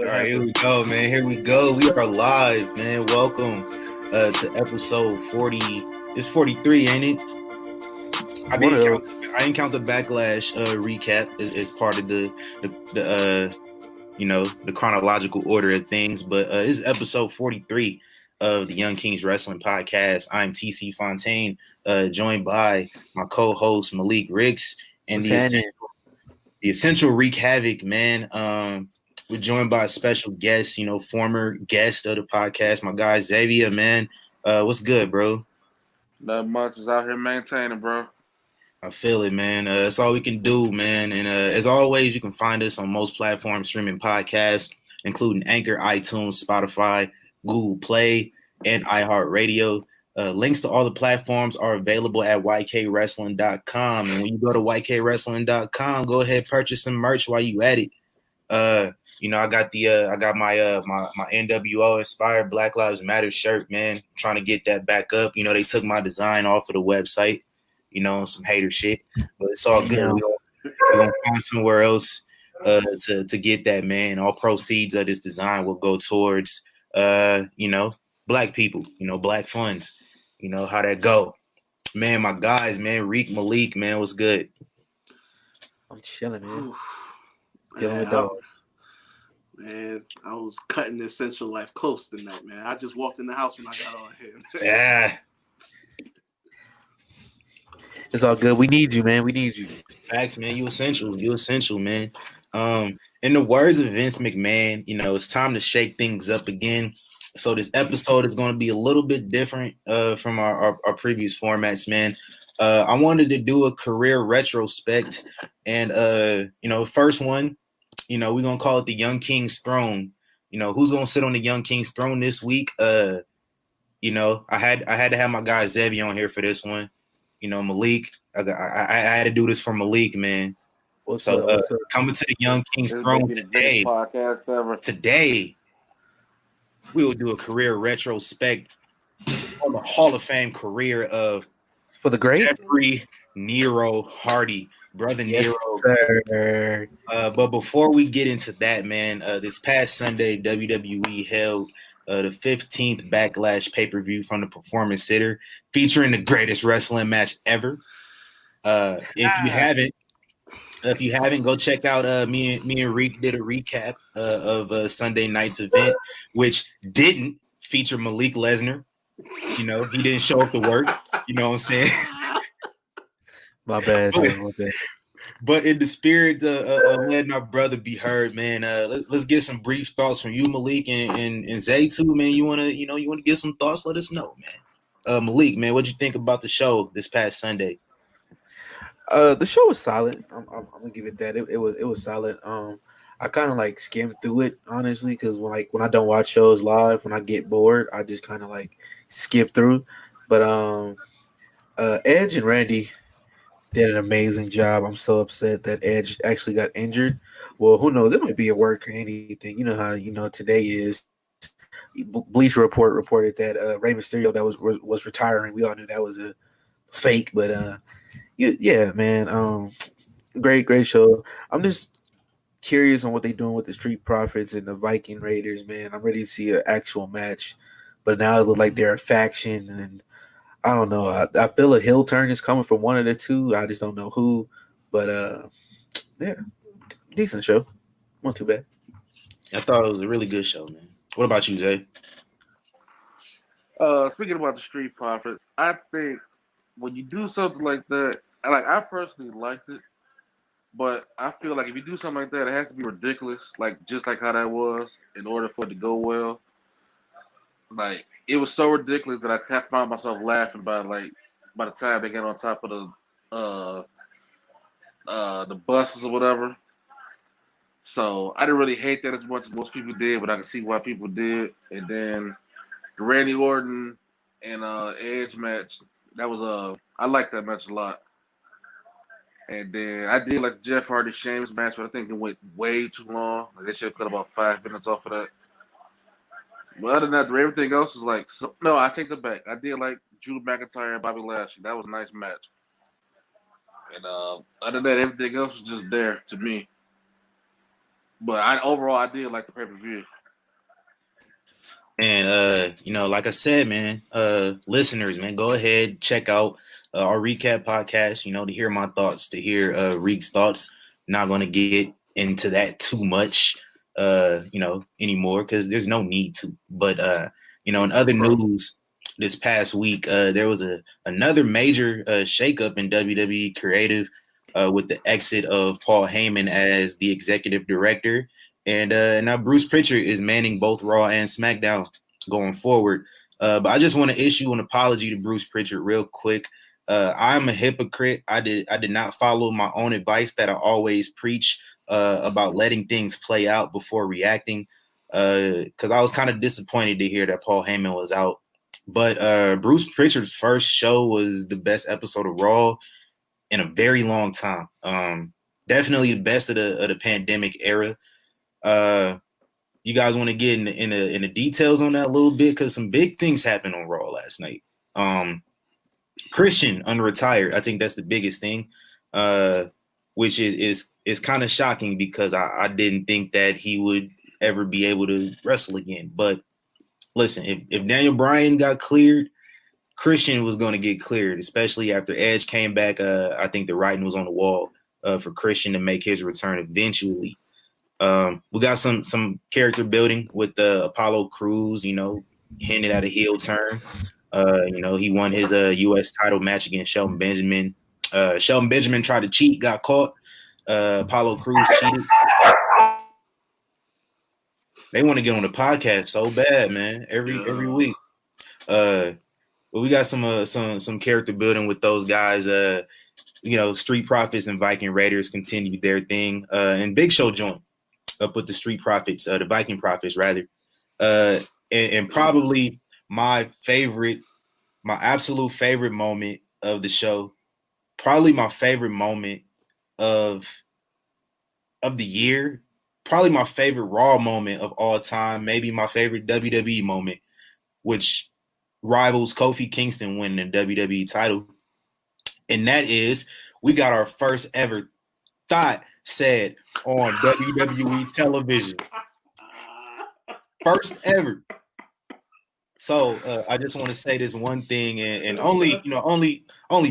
All right, here we go, man. Here we go. We are live, man. Welcome to episode 40. It's 43, ain't it? I didn't count the backlash recap as part of the chronological order of things, but this is episode 43 of the Young Kings Wrestling Podcast. I'm TC Fontaine, joined by my co-host Malik Ricks and the essential Wreak Havoc, man. We're joined by a special guest, former guest of the podcast, my guy Azevia, man. What's good, bro? Not much. Is out here maintaining, bro. I feel it, man. That's all we can do, man. And as always, you can find us on most platforms streaming podcasts, including Anchor, iTunes, Spotify, Google Play, and iHeartRadio. Links to all the platforms are available at ykwrestling.com. And when you go to ykwrestling.com, go ahead and purchase some merch while you at it. I got my NWO inspired Black Lives Matter shirt, man. I'm trying to get that back up. They took my design off of the website, some hater shit, but it's all good. We're gonna find somewhere else to get that, man. All proceeds of this design will go towards black people, black funds. You know how that go. Man, my guys, man, Reek, Malik, man, what's good? I'm chilling, man. Dealing with dogs. Man, I was cutting the essential life close tonight, man. I just walked in the house when I got on here. Yeah. It's all good. We need you, man. We need you. Facts, man. You essential. You essential, man. In the words of Vince McMahon, it's time to shake things up again. So this episode is going to be a little bit different from our previous formats, man. I wanted to do a career retrospect, and first one, we're gonna call it the Young King's Throne. Who's gonna sit on the Young King's Throne this week? I had to have my guy Azevia on here for this one. Malik, I had to do this for Malik, man. What's up? Coming to the Young King's Throne today. Today, we will do a career retrospect on the Hall of Fame career of for the great Jeffrey Nero Hardy, brother yes, Nero. Sir. But before we get into that, man, this past Sunday, WWE held the 15th Backlash pay-per-view from the Performance Center, featuring the greatest wrestling match ever. If you haven't, go check out me and Reek did a recap of Sunday night's event, which didn't feature Malik Lesnar. He didn't show up to work. You know what I'm saying? My bad. But in the spirit of letting our brother be heard, man, let's get some brief thoughts from you, Malik, and Zay too, man. You wanna get some thoughts? Let us know, man. Malik, man, what'd you think about the show this past Sunday? The show was solid. I'm gonna give it that. It was solid. I kind of like skimmed through it honestly, because when I don't watch shows live, when I get bored, I just kind of like skip through. But Edge and Randy did an amazing job. I'm so upset that Edge actually got injured. Well, who knows? It might be a work or anything. You know how today is. Bleacher Report reported that Rey Mysterio that was retiring. We all knew that was a fake, but yeah, man. Great show. I'm just curious on what they're doing with the Street Profits and the Viking Raiders, man. I'm ready to see an actual match, but now it looks like they're a faction, and I don't know. I feel a heel turn is coming from one of the two. I just don't know who, but yeah, decent show. Not too bad. I thought it was a really good show, man. What about you, Zay? Speaking about the Street Profits, I think when you do something like that, I personally liked it, but I feel like if you do something like that, it has to be ridiculous, just like how that was, in order for it to go well. It was so ridiculous that I found myself laughing by the time they got on top of the buses or whatever. So I didn't really hate that as much as most people did, but I can see why people did. And then the Randy Orton and Edge match, I liked that match a lot. And then I did like the Jeff Hardy Sheamus match, but I think it went way too long. They should have cut about 5 minutes off of that. But other than that, everything else is no, I take that back. I did like Drew McIntyre and Bobby Lashley. That was a nice match. And other than that, everything else was just there to me. But overall I did like the pay-per-view. And like I said, man, listeners, man, go ahead, check out our recap podcast, to hear my thoughts, to hear Reek's thoughts. Not gonna get into that too much anymore because there's no need to. But in other news this past week, there was another major shakeup in WWE creative with the exit of Paul Heyman as the executive director. And now Bruce Prichard is manning both Raw and SmackDown going forward. But I just want to issue an apology to Bruce Prichard real quick. I'm a hypocrite. I did not follow my own advice that I always preach about letting things play out before reacting. Because I was kind of disappointed to hear that Paul Heyman was out. But Bruce Prichard's first show was the best episode of Raw in a very long time. Definitely the best of the pandemic era. You guys want to get in the details on that a little bit because some big things happened on Raw last night. Christian unretired. I think that's the biggest thing, which is kind of shocking because I didn't think that he would ever be able to wrestle again. But listen, if Daniel Bryan got cleared, Christian was going to get cleared, especially after Edge came back. I think the writing was on the wall for Christian to make his return eventually. We got some character building with Apollo Crews, hinted at a heel turn. He won his U.S. title match against Shelton Benjamin. Shelton Benjamin tried to cheat, got caught. Apollo Crews cheated. They want to get on the podcast so bad, man. Every week. But we got some character building with those guys. Street Profits and Viking Raiders continued their thing. And Big Show joined up with the Street Profits, the Viking Profits rather. And probably my absolute favorite moment of the show, probably my favorite moment of the year, probably my favorite Raw moment of all time, maybe my favorite WWE moment, which rivals Kofi Kingston winning the WWE title. And that is, we got our first ever thought said on WWE television. First ever. So I just want to say this one thing, and only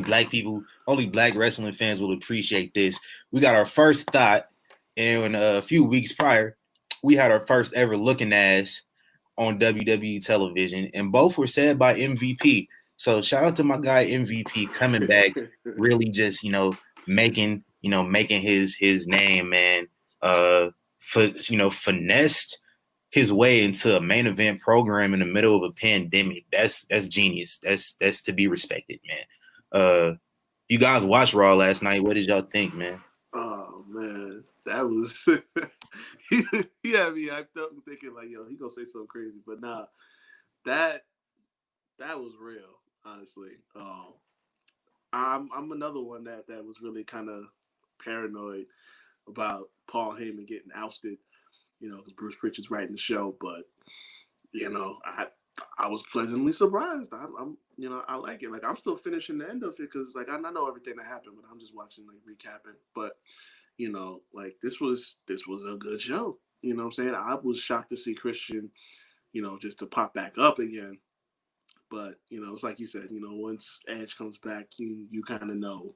black people, only black wrestling fans will appreciate this. We got our first thought, and a few weeks prior, we had our first ever looking ass on WWE television, and both were said by MVP. So shout out to my guy MVP coming back, really just making his name, man. Finessed his way into a main event program in the middle of a pandemic. That's genius. That's to be respected, man. You guys watched Raw last night. What did y'all think, man? Oh man, that was he had me hyped up and thinking like, yo, he gonna say something crazy, but nah, that was real, honestly. I'm another one that was really kind of paranoid about Paul Heyman getting ousted. Because Bruce Prichard's writing the show, but I was pleasantly surprised. I'm I like it. Like I'm still finishing the end of it because like I know everything that happened, but I'm just watching like recapping. But like this was a good show. You know what I'm saying? I was shocked to see Christian, just to pop back up again. But it's like you said. Once Edge comes back, you kind of know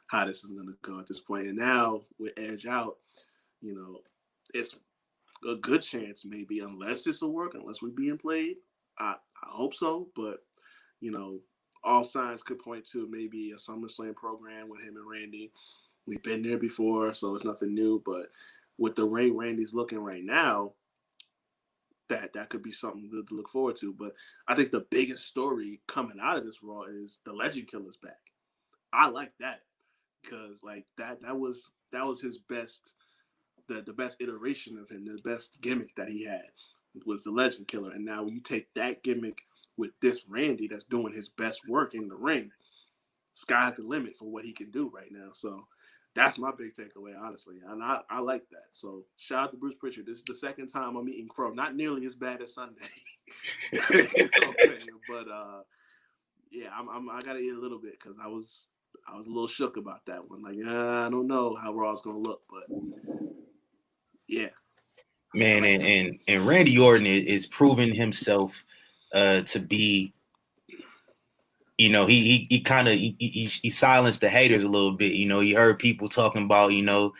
how this is gonna go at this point. And now with Edge out, it's a good chance maybe, unless this will work, unless we're being played. I hope so, but all signs could point to maybe a SummerSlam program with him and Randy. We've been there before, so it's nothing new. But with the way Randy's looking right now, that could be something good to look forward to. But I think the biggest story coming out of this Raw is the Legend Killer's back. I like that because like that was his best. The best iteration of him, the best gimmick that he had was the Legend Killer. And now you take that gimmick with this Randy that's doing his best work in the ring, sky's the limit for what he can do right now. So that's my big takeaway, honestly. And I like that. So shout out to Bruce Prichard. This is the second time I'm eating crow. Not nearly as bad as Sunday. But yeah, I gotta eat a little bit because I was a little shook about that one. Like, I don't know how Raw's gonna look, but yeah, Man, and Randy Orton is proving himself to be, you know, he kind of he silenced the haters a little bit. You know, he heard people talking about, old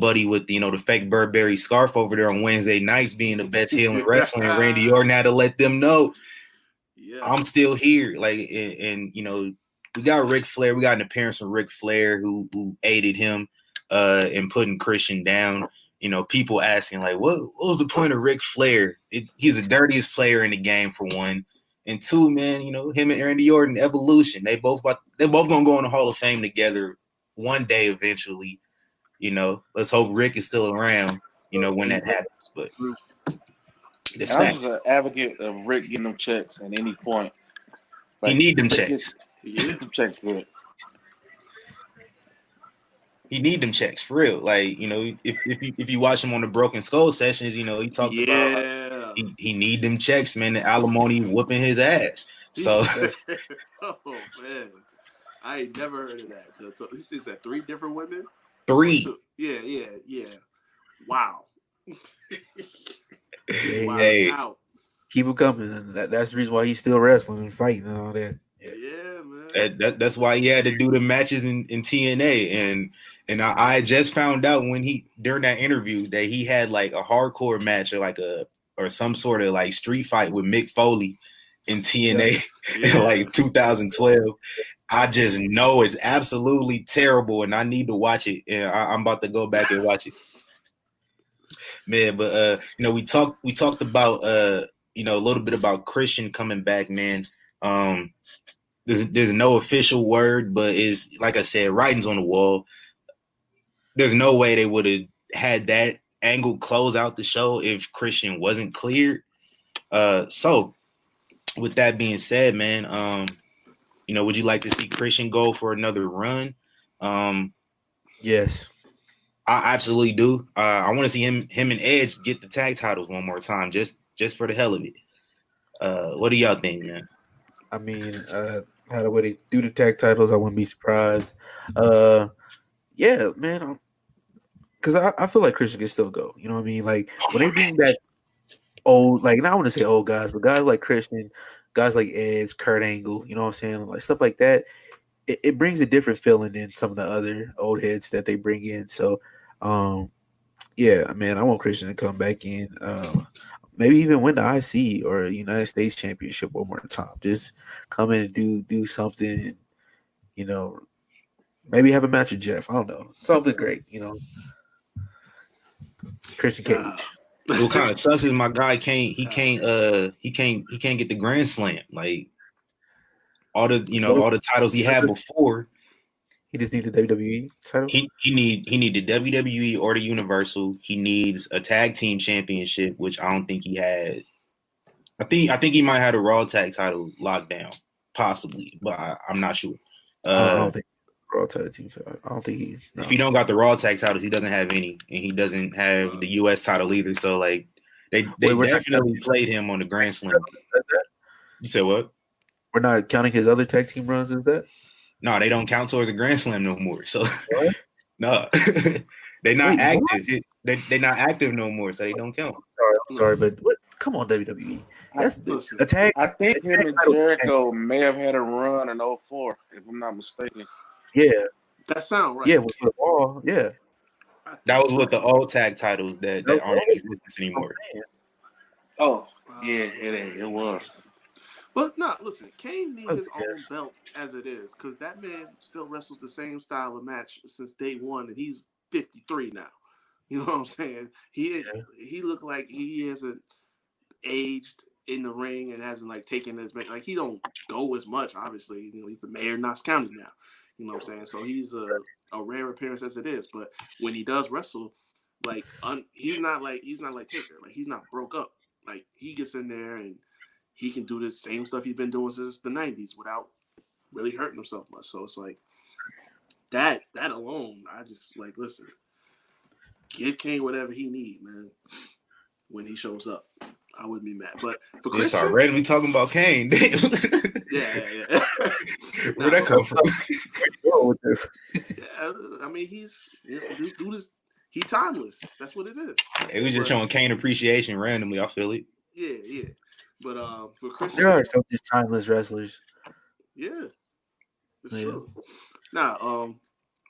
buddy with the fake Burberry scarf over there on Wednesday nights being the best heel in wrestling. And Randy Orton had to let them know, I'm still here. Like, and we got Ric Flair. We got an appearance from Ric Flair who aided him in putting Christian down. You know, people asking like, what was the point of Ric Flair? He's the dirtiest player in the game, for one. And two, man, him and Randy Orton, evolution. They're both gonna go in the Hall of Fame together one day eventually. Let's hope Rick is still around, when that happens. But I'm just an advocate of Rick getting them checks at any point. Like, he need them checks. Get them checks, Rick. He need them checks for real. Like, if you watch him on the Broken Skull sessions, he talked about he need them checks, man. The alimony whooping his ass. So, oh man, I ain't never heard of that. He said 3 different women. 3. Yeah. Wow. Wow. Hey, keep it coming. That's the reason why he's still wrestling and fighting and all that. Yeah, man. That's why he had to do the matches in TNA. And I just found out during that interview that he had like a hardcore match or some sort of like street fight with Mick Foley in TNA in like 2012. I just know it's absolutely terrible, and I need to watch it. And I'm about to go back and watch it, man. But we talked about a little bit about Christian coming back, man. There's no official word, but is like I said, writing's on the wall. There's no way they would have had that angle close out the show if Christian wasn't cleared. So with that being said, man, would you like to see Christian go for another run? Yes, I absolutely do. I want to see him and Edge get the tag titles one more time, just for the hell of it. What do y'all think, man? I mean, how the way they do the tag titles, I wouldn't be surprised. Yeah, man, because I feel like Christian can still go. You know what I mean? Like when they bring back old, like, not I want to say old guys, but guys like Christian, guys like Edge, Kurt Angle, you know what I'm saying? Like stuff like that. It brings a different feeling than some of the other old heads that they bring in. So, yeah, man, I want Christian to come back in. Maybe even win the IC or United States Championship one more time. Just come in and do something, maybe have a match with Jeff. I don't know. Something great, Christian Cage. What kind of sucks is my guy can't get the Grand Slam. Like all the titles he had before. He just needs the WWE title. He need the WWE or the Universal. He needs a tag team championship, which I don't think he had. I think he might have a Raw tag title locked down, possibly, but I'm not sure. I don't think Raw tag team title. I don't think he's. No. If he don't got the Raw tag titles, he doesn't have any, and he doesn't have the US title either. So like they definitely played him on the Grand Slam. You said what? We're not counting his other tag team runs, is that? No, they don't count towards a Grand Slam no more. So no, they're not active. They're not active no more, so they don't count. I'm sorry, but what? Come on, WWE. That's a tag. I think him and Jericho may have had a run in 2004, if I'm not mistaken. Yeah, that sounds right. Yeah, with Raw. Yeah, that was with the old tag titles that aren't in existence anymore. Oh, yeah, it was. But no, listen, Kane needs his own belt as it is, because that man still wrestles the same style of match since day one, and he's 53 now. You know what I'm saying? He looked like he hasn't aged in the ring and hasn't like taken his like he don't go as much. Obviously, he's the mayor of Knox County now. You know what I'm saying? So he's a rare appearance as it is. But when he does wrestle, like he's not like Taker. Like he's not broke up. Like he gets in there and he can do the same stuff he's been doing since the 90s without really hurting himself much. So it's like that alone, I just like, listen, give Kane whatever he need, man, when he shows up. I wouldn't be mad. But for Christian, it's already we talking about Kane. Yeah. Where'd that come from? Where with this? Yeah, I mean, he's do this. He timeless. That's what it is. It was just showing Kane appreciation randomly. I feel it. Yeah. But for Christian, there are some just timeless wrestlers. Yeah, it's true. Now,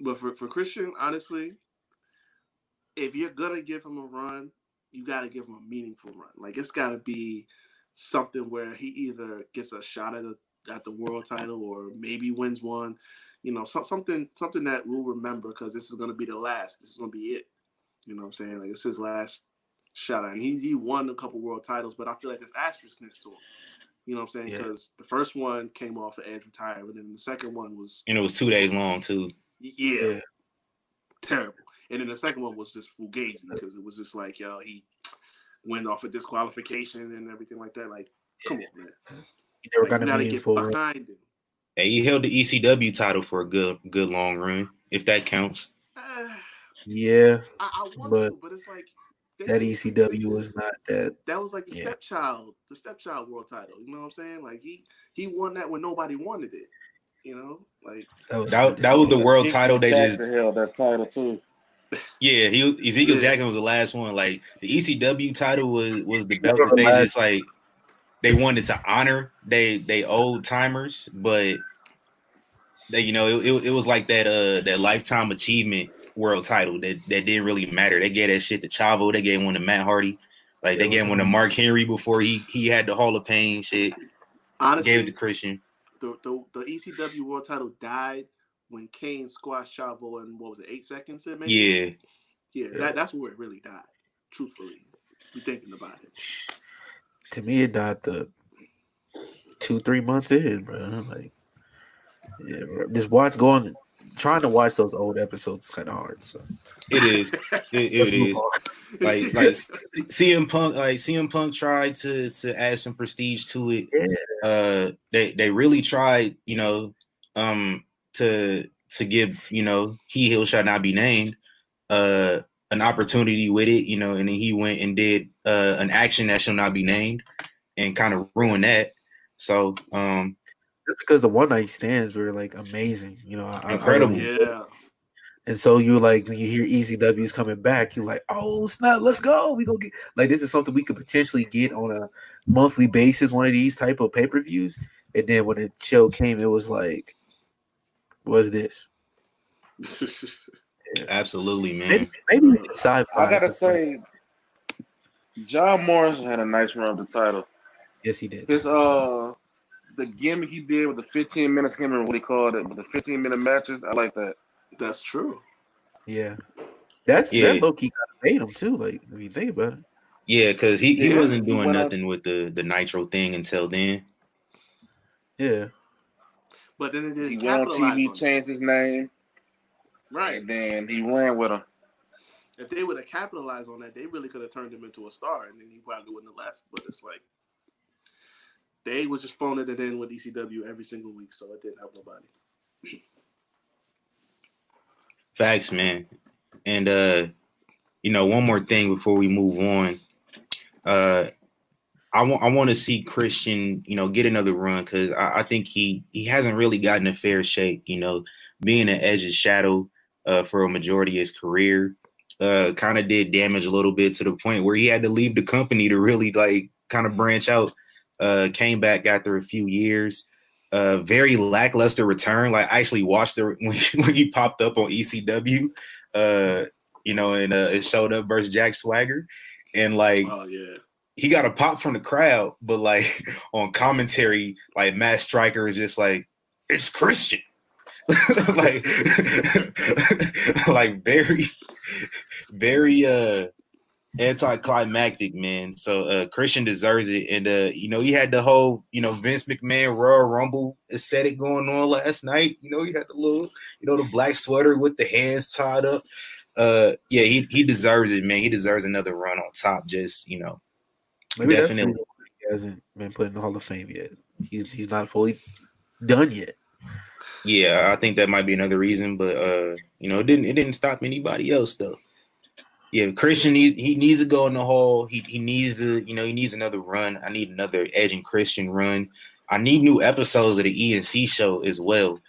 but for Christian, honestly, if you're gonna give him a run, you gotta give him a meaningful run. Like it's gotta be something where he either gets a shot at the world title or maybe wins one. You know, something that we'll remember because this is gonna be the last. This is gonna be it. You know what I'm saying? Like it's his last shot at. And he won a couple world titles, but I feel like there's asterisks next to him. You know what I'm saying? Because the first one came off of Edge retirement, and the second one was... And it was 2 days long, too. Yeah. Terrible. And then the second one was just fugazi, because it was just like, yo, he went off a disqualification and everything like that. Like, come on, man. You gotta get behind him. Hey, he held the ECW title for a good long run, if that counts. Yeah. I want to, but it's like... That ECW was not that. That was like the stepchild world title. You know what I'm saying? Like he won that when nobody wanted it. You know, like that was the world title. They just held that title too. Yeah, Ezekiel Jackson was the last one. Like the ECW title was the belt that they just like they wanted to honor they old timers, but they it was like that lifetime achievement world title that didn't really matter. They gave that shit to Chavo. They gave one to Matt Hardy. Like they gave one to Mark Henry before he had the Hall of Pain shit. Honestly, gave it to Christian. The ECW world title died when Kane squashed Chavo in what was it, 8 seconds? Maybe? Yeah. That's where it really died. Truthfully, be thinking about it. To me, it died the 2-3 months in, bro. Like, just trying to watch those old episodes is kind of hard. So it is. It is. Like CM Punk tried to add some prestige to it. Yeah. They really tried, to give, he shall not be named, an opportunity with it, and then he went and did an action that shall not be named and kind of ruined that. So just because the one night stands were like amazing, incredible. Yeah. And so you like when you hear ECW's coming back, you're like, oh snap, let's go. We gonna get like this is something we could potentially get on a monthly basis, one of these type of pay-per-views. And then when the show came, it was like, what's this? Absolutely, man. Maybe sci-fi. I gotta say, John Morrison had a nice run of the title. Yes, he did. His the gimmick he did with the 15 minutes, I can't remember what he called it, but the 15-minute matches, I like that. That's true. Yeah. That low-key kind of made him too, like if you think about it. Yeah, because he wasn't doing nothing with the Nitro thing until then. Yeah. But then he went on TV, changed his name. Right. And then he ran with him. If they would have capitalized on that, they really could have turned him into a star, and then he probably wouldn't have left. But it's like they was just phoning it in with ECW every single week, so it didn't help nobody. Facts, man. And one more thing before we move on. I want to see Christian, get another run because I think he hasn't really gotten a fair shake. Being an Edge's shadow for a majority of his career kind of did damage a little bit to the point where he had to leave the company to really like kind of branch out. Came back after a few years. Very lackluster return. Like I actually watched it when he popped up on ECW, and it showed up versus Jack Swagger, and like, oh yeah, he got a pop from the crowd, but like on commentary, like Matt Striker is just like, it's Christian, like, like very, very anticlimactic, man. So Christian deserves it, and he had the whole Vince McMahon Royal Rumble aesthetic going on last night. He had the little the black sweater with the hands tied up. He deserves it, man. He deserves another run on top. Just maybe definitely he hasn't been put in the Hall of Fame yet. He's not fully done yet. Yeah, I think that might be another reason, but it didn't stop anybody else though. Yeah, Christian he needs to go in the hall. He needs to, he needs another run. I need another Edge and Christian run. I need new episodes of the ENC show as well.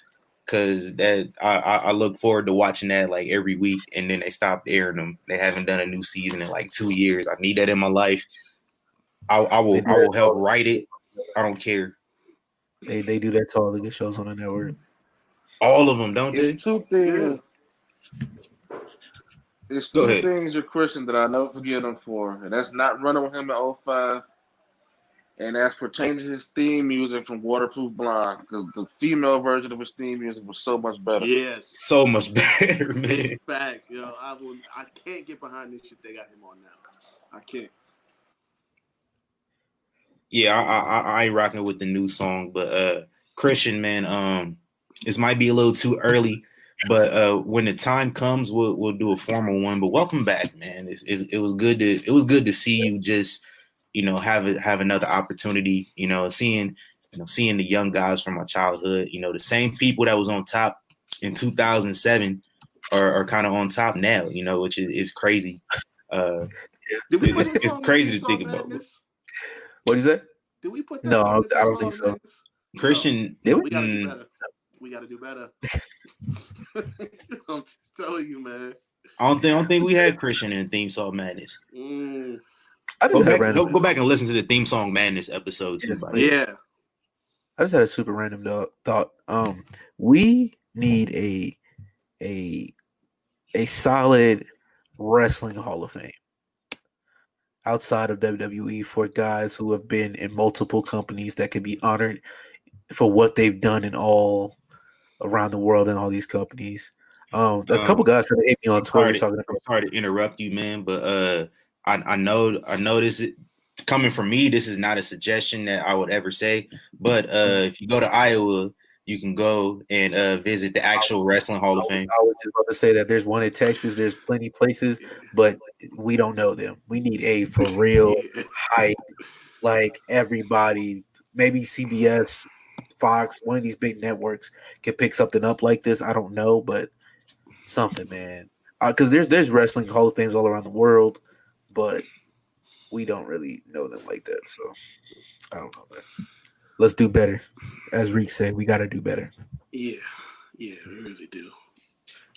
because that I look forward to watching that like every week, and then they stopped airing them. They haven't done a new season in like 2 years. I need that in my life. I will help write it. I don't care. They do that to all the good shows on the network. All of them, don't they? It's two things. There's two things you're Christian that I never forgive him for, and that's not running with him in 05, and that's for changing his theme music from Waterproof Blonde, because the female version of his theme music was so much better. Yes. So much better, man. Facts, yo. I can't get behind this shit they got him on now. I can't. Yeah, I ain't rocking with the new song, but Christian, man, this might be a little too early, but when the time comes, we'll do a formal one. But welcome back, man. It was good to see you just, have another opportunity, seeing the young guys from my childhood, the same people that was on top in 2007 are kind of on top now, which is crazy. It's crazy to think about. What is that? Did we put that? No, I don't think so. Christian, no, we gotta do better. We gotta do better. I'm just telling you, man. I don't think we had Christian in Theme Song Madness. I just go back and listen to the Theme Song Madness episode too. Yeah. I just had a super random thought. We need a solid wrestling Hall of Fame outside of WWE for guys who have been in multiple companies that can be honored for what they've done in all around the world in all these companies. A couple guys trying to hit me on Twitter. I'm sorry to interrupt you, man, but I know this coming from me. This is not a suggestion that I would ever say, but if you go to Iowa, you can go and visit the actual Wrestling Hall of Fame. I was just about to say that there's one in Texas. There's plenty of places, but we don't know them. We need a for real hype, like everybody, maybe CBS, Fox, one of these big networks can pick something up like this. I don't know, but something, man. Because there's Wrestling Hall of Fames all around the world, but we don't really know them like that. So I don't know, man. Let's do better. As Reek said, we got to do better. Yeah, we really do.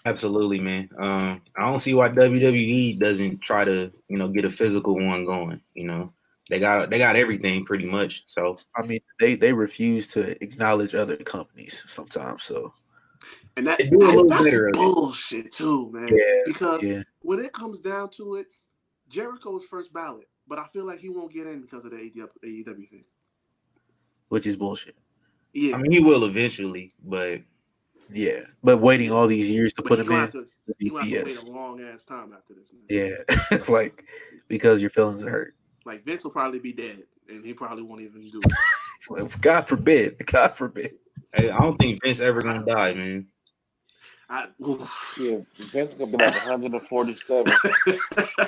Absolutely, man. I don't see why WWE doesn't try to, get a physical one going. They got everything pretty much. So I mean, they refuse to acknowledge other companies sometimes. So and that's bullshit too, man. Yeah, because when it comes down to it, Jericho's first ballot, but I feel like he won't get in because of the AEW thing. Which is bullshit. Yeah, I mean he will eventually, but but waiting all these years to put him in, he will have to wait a long ass time after this. Man. Yeah, like because your feelings are hurt. Like Vince will probably be dead, and he probably won't even do it. God forbid. Hey, I don't think Vince ever gonna die, man. Vince gonna be like 147.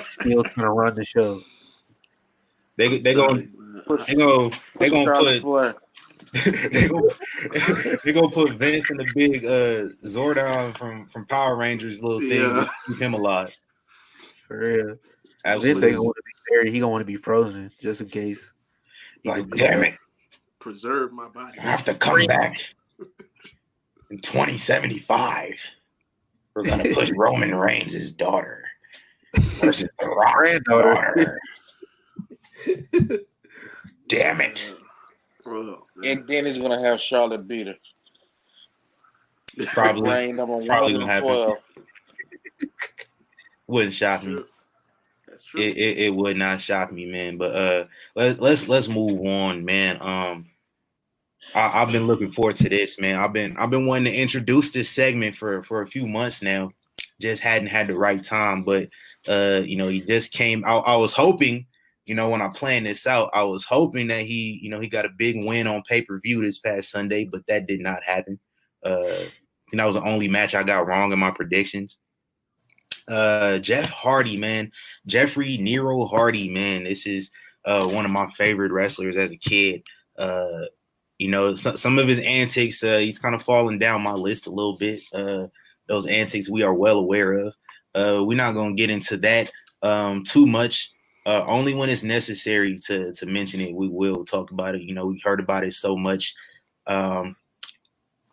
Still gonna run the show. They gonna put they gonna put Vince in the big Zordon from Power Rangers little thing to keep him alive. For real. Absolutely. Vince ain't gonna want to be buried. He gonna want to be frozen just in case. Like, damn it. Preserve my body. I have to come back in 2075. We're gonna push Roman Reigns' daughter versus The Rock's daughter. Damn it. And then he's gonna have Charlotte beat her. Probably gonna happen. Wouldn't shock me. That's true. It would not shock me, man. But let's move on, man. I've been looking forward to this, man. I've been wanting to introduce this segment for a few months now. Just hadn't had the right time, but he just came out. I was hoping, when I planned this out, I was hoping that he got a big win on pay-per-view this past Sunday, but that did not happen. That was the only match I got wrong in my predictions. Jeff Hardy, man. Jeffrey Nero Hardy, man. This is one of my favorite wrestlers as a kid. Some of his antics, he's kind of fallen down my list a little bit. Those antics we are well aware of. We're not going to get into that too much. Only when it's necessary to mention it, we will talk about it. We heard about it so much.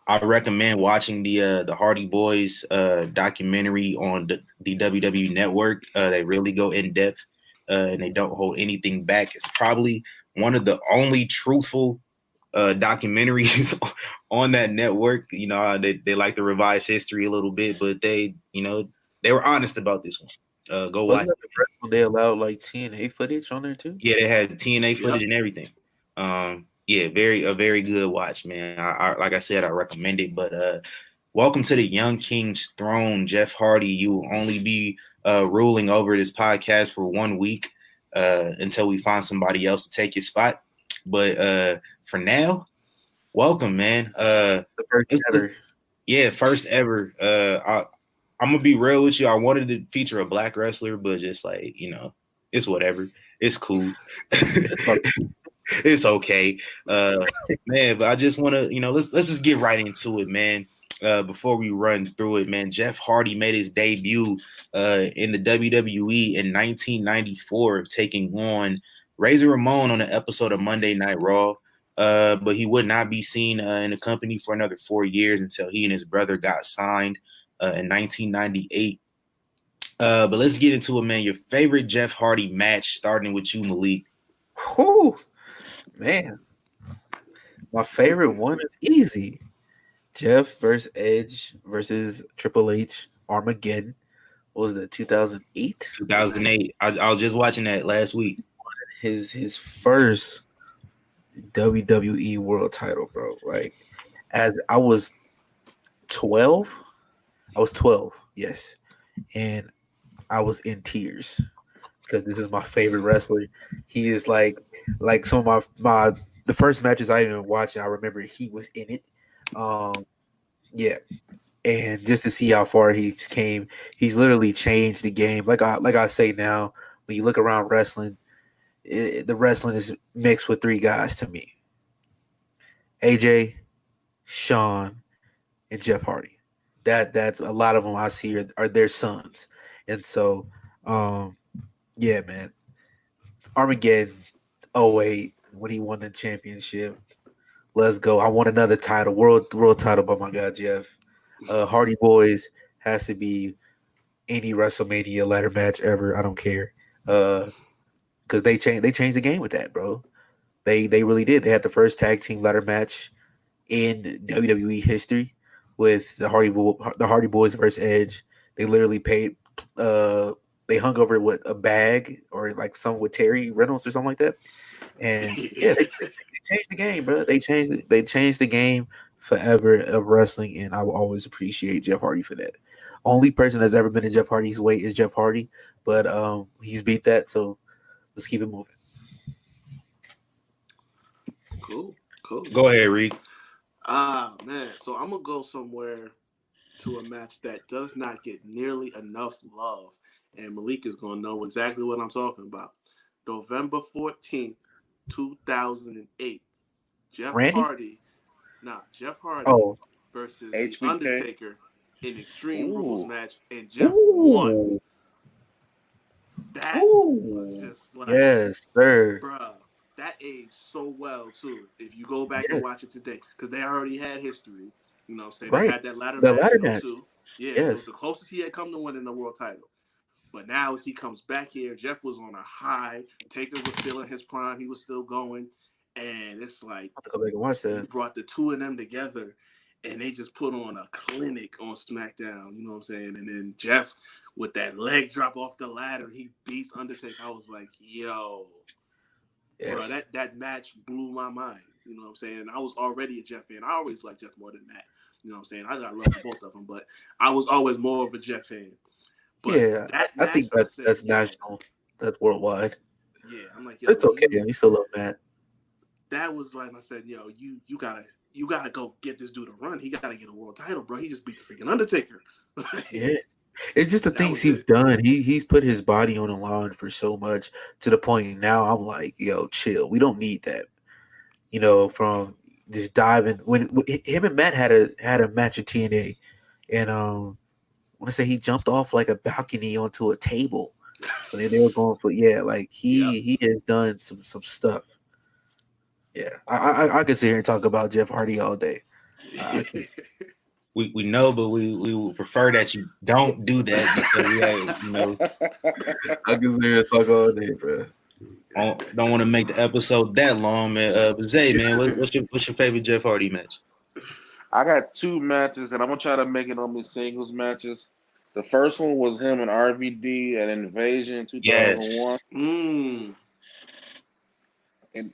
I recommend watching the Hardy Boys documentary on the WWE Network. They really go in depth and they don't hold anything back. It's probably one of the only truthful documentaries on that network. You know, they like to revise history a little bit, but they were honest about this one. Go watch. Wasn't that the first one they allowed like TNA footage on there too? Yeah, they had TNA footage and everything. Yeah, a very good watch, man. I like I said, I recommend it. But welcome to the Young King's throne, Jeff Hardy. You will only be ruling over this podcast for 1 week until we find somebody else to take your spot. But for now, welcome, man. The first ever. Yeah, first ever. I'm gonna be real with you. I wanted to feature a black wrestler, but just like, it's whatever. It's cool. It's okay. Man, but I just want to, let's just get right into it, man. Before we run through it, man, Jeff Hardy made his debut in the WWE in 1994, taking on Razor Ramon on an episode of Monday Night Raw. But he would not be seen in the company for another 4 years until he and his brother got signed in 1998. But let's get into it, man. Your favorite Jeff Hardy match, starting with you, Malik. Whew, man. My favorite one is easy. Jeff versus Edge versus Triple H, Armageddon. What was that, 2008? 2008. I was just watching that last week. His first WWE world title, bro. Like, as I was 12. I was 12, yes. And I was in tears because this is my favorite wrestler. He is like some of the first matches I even watched, and I remember he was in it. Yeah. And just to see how far he's came, he's literally changed the game. Like I say now, when you look around wrestling, the wrestling is mixed with three guys to me: AJ, Shawn, and Jeff Hardy. That's a lot of them I see are their sons. And so, yeah, man. Armageddon 08, when he won the championship. Let's go. I want another title, world title by my guy Jeff. Hardy Boys has to be any WrestleMania ladder match ever. I don't care. Because they changed the game with that, bro. They really did. They had the first tag team ladder match in WWE history with the Hardy Boys versus Edge. They literally paid. They hung over with a bag or like some with Terry Reynolds or something like that. And yeah, they changed the game, bro. They changed the game forever of wrestling, and I will always appreciate Jeff Hardy for that. Only person that's ever been in Jeff Hardy's weight is Jeff Hardy, but he's beat that. So let's keep it moving. Cool. Go ahead, Reed. Man. So I'm gonna go somewhere to a match that does not get nearly enough love, and Malik is gonna know exactly what I'm talking about. November 14th, 2008. Jeff Hardy versus HBK. The Undertaker in Extreme Rules match, and Jeff won. That was just like, yes, sir. Bruh, that aged so well too. If you go back and watch it today, because they already had history. You know what I'm saying? Right. They had that ladder match. Yeah, yes. It was the closest he had come to winning the world title. But now as he comes back here, Jeff was on a high. Taker was still in his prime. He was still going. And it's like, I have to go back and watch that. He brought the two of them together, and they just put on a clinic on SmackDown. You know what I'm saying? And then Jeff, with that leg drop off the ladder, he beats Undertaker. I was like, yo. Yes. Bro, that match blew my mind. You know what I'm saying? And I was already a Jeff fan. I always liked Jeff more than that. You know what I'm saying? I got love for both of them, but I was always more of a Jeff fan. But yeah, I think that's national. That's worldwide. Yeah, I'm like, yo, it's okay. You still love Matt. That was when I said, yo, you gotta go get this dude a run. He gotta get a world title, bro. He just beat the freaking Undertaker. Yeah. It's just the things he's done. He's put his body on the line for so much to the point now I'm like, yo, chill. We don't need that. You know, from just diving when him and Matt had a match at TNA, and I want to say he jumped off like a balcony onto a table. So they were going for like he has done some stuff. Yeah, I could sit here and talk about Jeff Hardy all day. We know, but we would prefer that you don't do that because we have, you know. I can say talk all day, bro. Don't want to make the episode that long, man. But Zay, man, what's your favorite Jeff Hardy match? I got two matches, and I'm gonna try to make it only singles matches. The first one was him and RVD at Invasion 2001. Yes.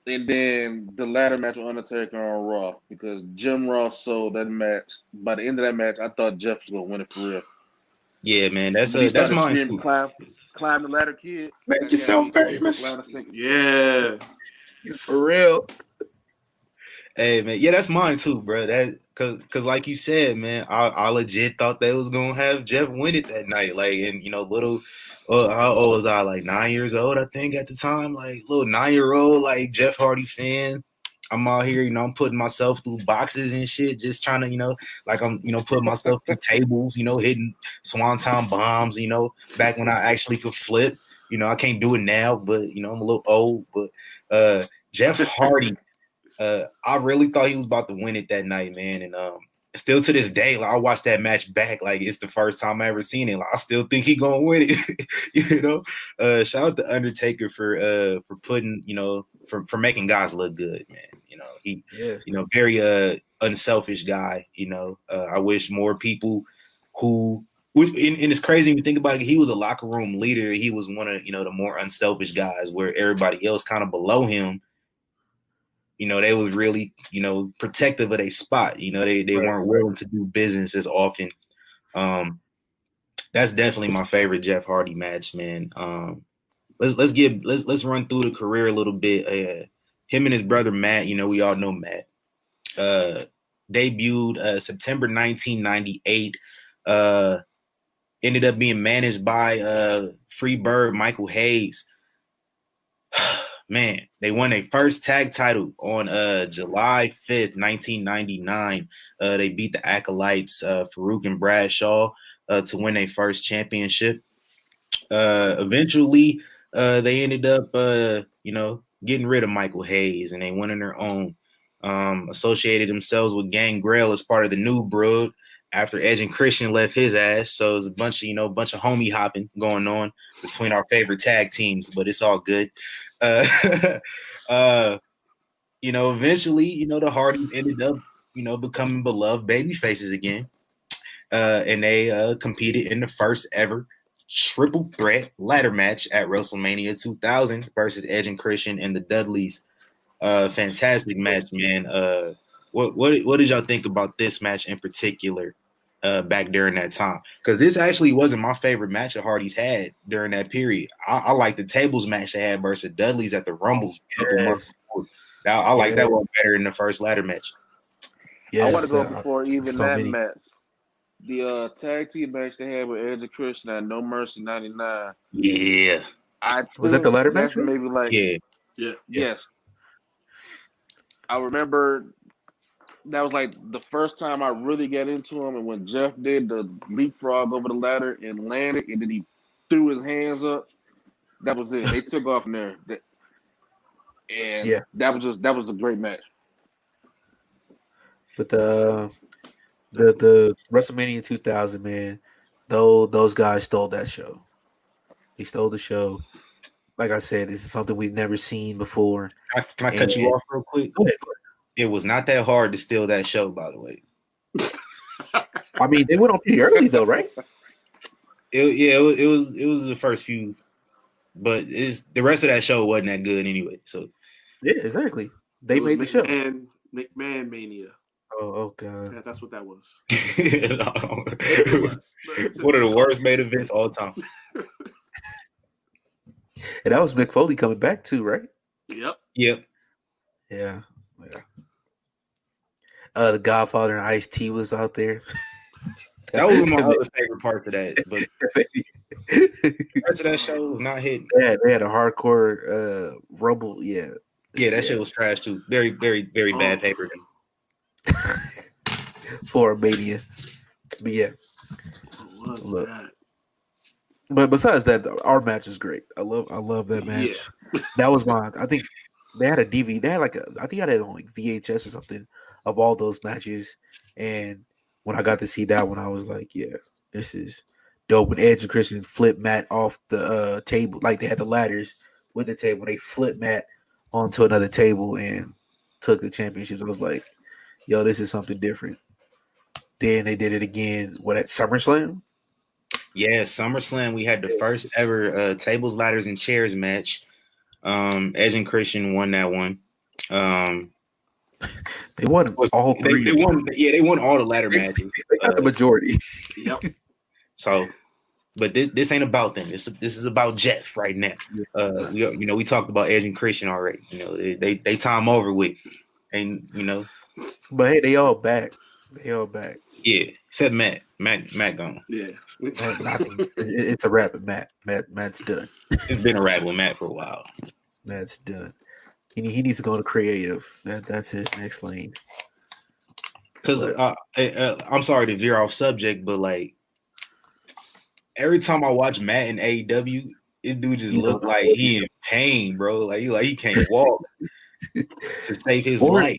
And then the latter match with Undertaker on Raw, because Jim Ross sold that match. By the end of that match, I thought Jeff was gonna win it for real. Yeah, man, that's mine. Climb the ladder, kid. Make yourself famous. Yeah, for real. Hey, man, yeah, that's mine too, bro. That cause like you said, man, I legit thought they was gonna have Jeff win it that night. Like, and you know, how old was I? Like 9 years old, I think, at the time. Like, little 9-year-old, like Jeff Hardy fan. I'm out here, you know, I'm putting myself through boxes and shit, just trying to, you know, like I'm, you know, putting myself through tables, you know, hitting swanton bombs, you know, back when I actually could flip. You know, I can't do it now, but, you know, I'm a little old. But Jeff Hardy, I really thought he was about to win it that night, man. And still to this day, like, I watched that match back like it's the first time I ever seen it. Like, I still think he gonna win it. You know, shout out to Undertaker for putting, you know, for making guys look good, man. You know, you know, very unselfish guy. You know, I wish more people who. And it's crazy when you think about it. He was a locker room leader. He was one of, you know, the more unselfish guys, where everybody else kind of below him, you know, they was really, you know, protective of their spot. You know, they weren't willing to do business as often. That's definitely my favorite Jeff Hardy match, man. Let's run through the career a little bit. Him and his brother Matt, you know, we all know Matt. Debuted September 1998. Ended up being managed by Freebird Michael Hayes. Man, they won their first tag title on July 5th, 1999. They beat the Acolytes, Farouk and Bradshaw, to win their first championship. Eventually, they ended up, you know, getting rid of Michael Hayes, and they went on their own. Associated themselves with Gangrel as part of the New Brood after Edge and Christian left his ass. So it was a bunch of homie hopping going on between our favorite tag teams, but it's all good. You know, eventually, you know, the Hardys ended up, you know, becoming beloved baby faces again. And they competed in the first ever triple threat ladder match at WrestleMania 2000 versus Edge and Christian and the Dudleys. Fantastic match, man. What did y'all think about this match in particular back during that time? Because this actually wasn't my favorite match that Hardy's had during that period. I like the tables match they had versus Dudley's at the Rumble. I like that one better than the first ladder match. Yeah, I want to go before even that match. The tag team match they had with Edge and Christian at No Mercy 99. Yeah. Was that the ladder match? Maybe like yes. I remember that was like the first time I really got into him, and when Jeff did the leapfrog over the ladder and landed, and then he threw his hands up. That was it. They took off from there, and that was a great match. But the WrestleMania 2000, man, those guys stole that show. They stole the show. Like I said, this is something we've never seen before. Can I cut you off real quick? Go ahead. It was not that hard to steal that show, by the way. I mean, they went on pretty early though, right? It was the first few, but the rest of that show wasn't that good anyway. So yeah, exactly. They made the show. And McMahon Mania. Oh god. Yeah, that's what that was. One of the worst main events all time. And that was Mick Foley coming back too, right? Yep. Yeah. The Godfather and Ice-T was out there. That was my other favorite part of that. But the rest of that show was not hitting. Yeah, they had a hardcore Rumble. Yeah, that shit was trash too. Very, very, very bad paper. For a Mania. But yeah. What's that? But besides that, our match is great. I love that match. Yeah. That was mine. I think they had a DVD. They had I think I had it on like VHS or something. of all those matches. And when I got to see that one, I was like, yeah, this is dope. When Edge and Christian flipped Matt off the table, like they had the ladders with the table, they flipped Matt onto another table and took the championships. I was like, yo, this is something different. Then they did it again. What, at SummerSlam? Yeah, SummerSlam. We had the first ever tables, ladders, and chairs match. Edge and Christian won that one. They won all three. They won all the ladder matches. They got the majority. Yep. So, but this ain't about them. This is about Jeff right now. We talked about Edge and Christian already. They time over with, and But hey, they all back. Yeah, except Matt. Matt gone. Yeah. It's a wrap with Matt. Matt's done. It's been a wrap with Matt for a while. Matt's done. He needs to go to creative. That's his next lane. Because I'm sorry to veer off subject, but like every time I watch Matt in AEW, this dude just look like he in pain, bro. Like he can't walk to save his life.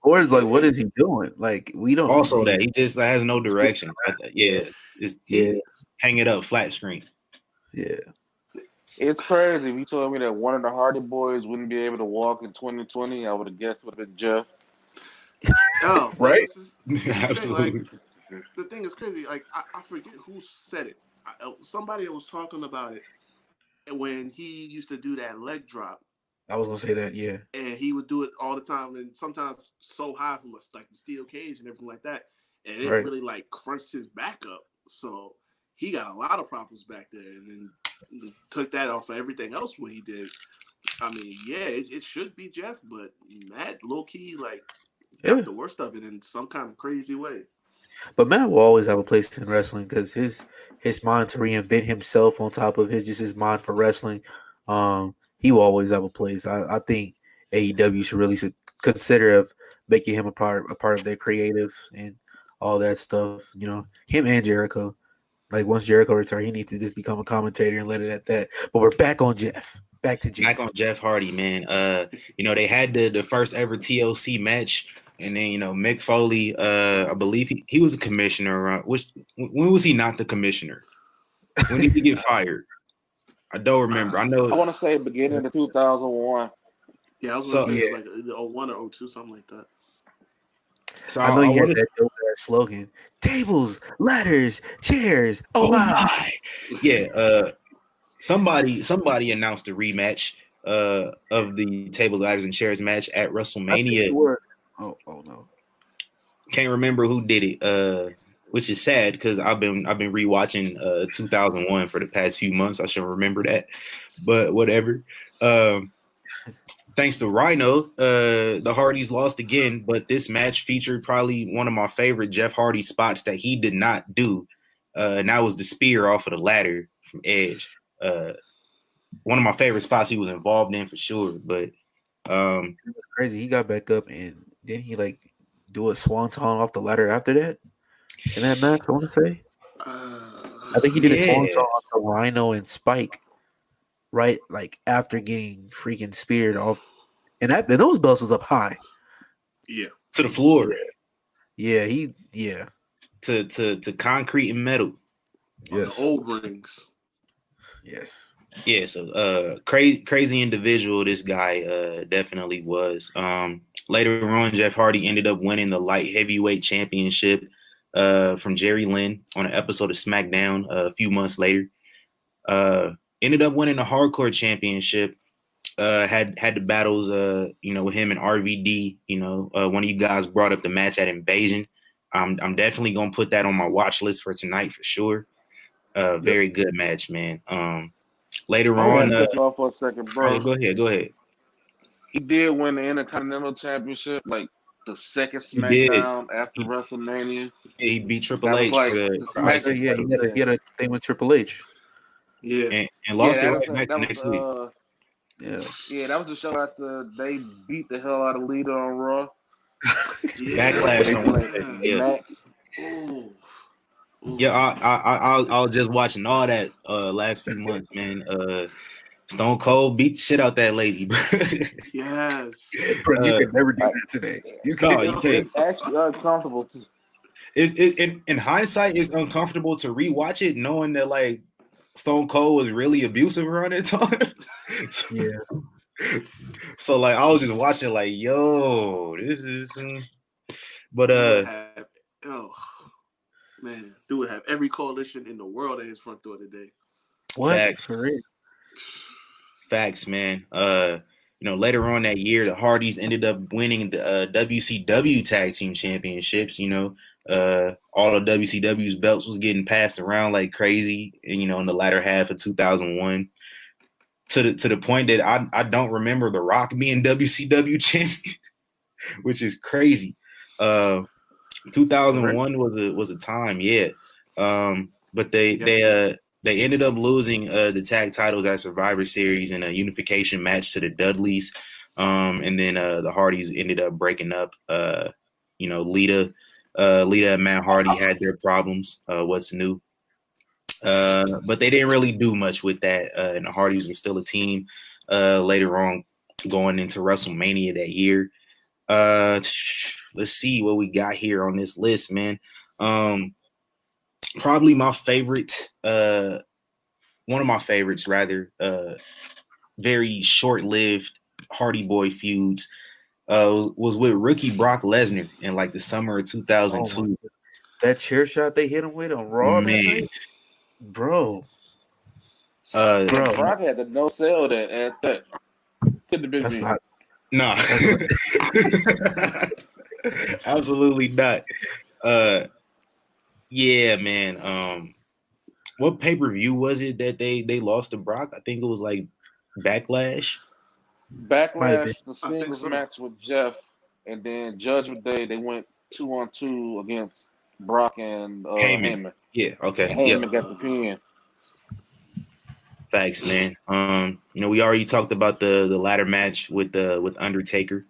Or it's like, what is he doing? Like, we don't. Also, that he just has no direction. Hang it up, flat screen. Yeah. It's crazy. If you told me that one of the Hardy Boys wouldn't be able to walk in 2020, I would have guessed it would have been Jeff. Oh, right? Absolutely. The thing is crazy. Like, I forget who said it. Somebody was talking about it when he used to do that leg drop. I was gonna say that, yeah. And he would do it all the time, and sometimes so high from like the steel cage and everything like that, and it really like crunched his back up. So he got a lot of problems back there, and then took that off of everything else what he did. I mean, it should be Jeff, but Matt low key got the worst of it in some kind of crazy way. But Matt will always have a place in wrestling because his mind to reinvent himself on top of his mind for wrestling. He will always have a place. I think AEW should really consider of making him a part of their creative and all that stuff. Him and Jericho. Like once Jericho retires, he needs to just become a commentator and let it at that. But we're back on Jeff. Back to Jeff. Back on Jeff Hardy, man. They had the first ever TLC match, and then Mick Foley. I believe he was a commissioner. When was he not the commissioner? When did he get fired? I don't remember. I want to say beginning of 2001. Yeah, I was going to say it was like 01 or 02, something like that. So I know you had that dope ass slogan: tables, ladders, chairs. Oh my! Yeah. Somebody announced a rematch of the tables, ladders, and chairs match at WrestleMania. Oh no! Can't remember who did it. Which is sad because I've been rewatching 2001 for the past few months. I should remember that, but whatever. Thanks to Rhino, the Hardys lost again, but this match featured probably one of my favorite Jeff Hardy spots that he did not do, and that was the spear off of the ladder from Edge. One of my favorite spots he was involved in for sure. But it was crazy. He got back up and then he do a swanton off the ladder after that. In that match, I want to say. I think he did a swanton off the Rhino and Spike, right? Like after getting freaking speared off, and those belts was up high. Yeah, to the floor. Yeah, to concrete and metal. Yes, the old rings. Yes. Yeah. So, crazy individual. This guy definitely was. Later on, Jeff Hardy ended up winning the light heavyweight championship. From Jerry Lynn on an episode of SmackDown a few months later. Ended up winning the Hardcore Championship. Had the battles, with him and RVD. One of you guys brought up the match at Invasion. I'm definitely gonna put that on my watch list for tonight for sure. Very good match, man. Later on, cut you off for a second, bro. Go ahead. He did win the Intercontinental Championship, the second SmackDown after WrestleMania. Yeah, he beat Triple H. He had a thing with Triple H. Yeah, and lost it right back the next week. Yeah, that was the show after they beat the hell out of Lita on Raw. Backlash. Yeah, I was just watching all that last few months, man. Stone Cold beat the shit out that lady, bro. Yes. Bro, you can never do that today. You can't. you can't. It's actually uncomfortable to. In hindsight, it's uncomfortable to rewatch it, knowing that like Stone Cold was really abusive around that time. Yeah. So like I was just watching like, yo, this is. But oh man, dude would have every coalition in the world at his front door today. What? Facts. For real? Facts, man. Later on that year, the Hardys ended up winning the WCW Tag Team Championships. All of WCW's belts was getting passed around like crazy. And, in the latter half of 2001, to the point that I don't remember The Rock being WCW champion, which is crazy. 2001 was a time, yeah. But they ended up losing the tag titles at Survivor Series in a unification match to the Dudleys. And then the Hardys ended up breaking up. Lita and Matt Hardy had their problems. What's new? But they didn't really do much with that. And the Hardys were still a team later on going into WrestleMania that year. Let's see what we got here on this list, man. Probably my favorite, one of my favorites, rather, very short-lived Hardy Boy feuds was with rookie Brock Lesnar in like the summer of 2002. That chair shot they hit him with on Raw, man, bro. Brock had the no sell that at that. Couldn't have been That's me. not. No, absolutely not. Yeah, man. What pay-per-view was it that they lost to Brock? I think it was like Backlash. Backlash, the singles match with Jeff, and then Judgment Day, they went 2-on-2 against Brock and Heyman. Yeah, okay. Heyman got the pin. Facts, man. We already talked about the ladder match with Undertaker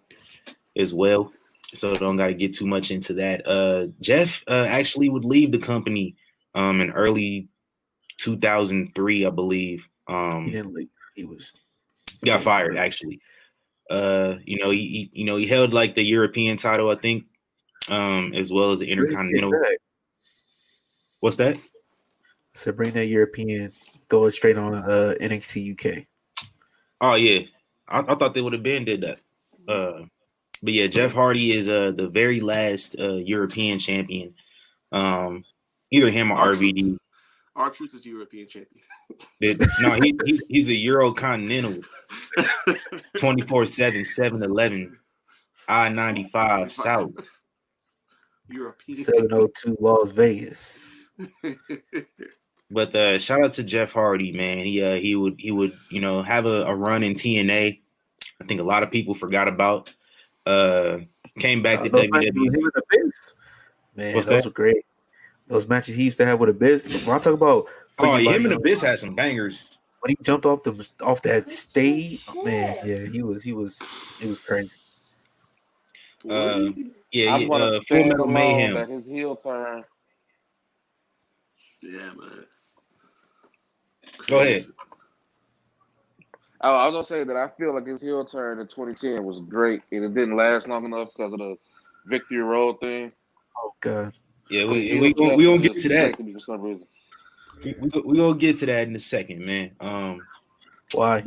as well, so don't got to get too much into that. Jeff actually would leave the company in early 2003, I believe. He didn't leave. He got fired actually. He held like the European title, I think, as well as the Intercontinental. What's that? So bring that European, throw it straight on NXT UK. Oh yeah, I thought they would have been did that. But yeah, Jeff Hardy is the very last European champion. Either him or RVD. R-Truth is European champion. No, he's a Eurocontinental. 24/7, 7-Eleven, I-95 South. European 702 Las Vegas. But shout out to Jeff Hardy, man. He would have a run in TNA. I think a lot of people forgot about. Came back to WWE. Man, those were great. Those matches he used to have with Abyss. When I talk about him and Abyss had some bangers. When he jumped off that stage, man, yeah, he was crazy. Full Metal Mayhem. That his heel turn. Yeah, man. Go ahead. I was gonna say that I feel like his heel turn in 2010 was great, and it didn't last long enough because of the Victory Road thing. Oh God. Yeah, we gonna get to that. For some reason. We gonna get to that in a second, man. Why?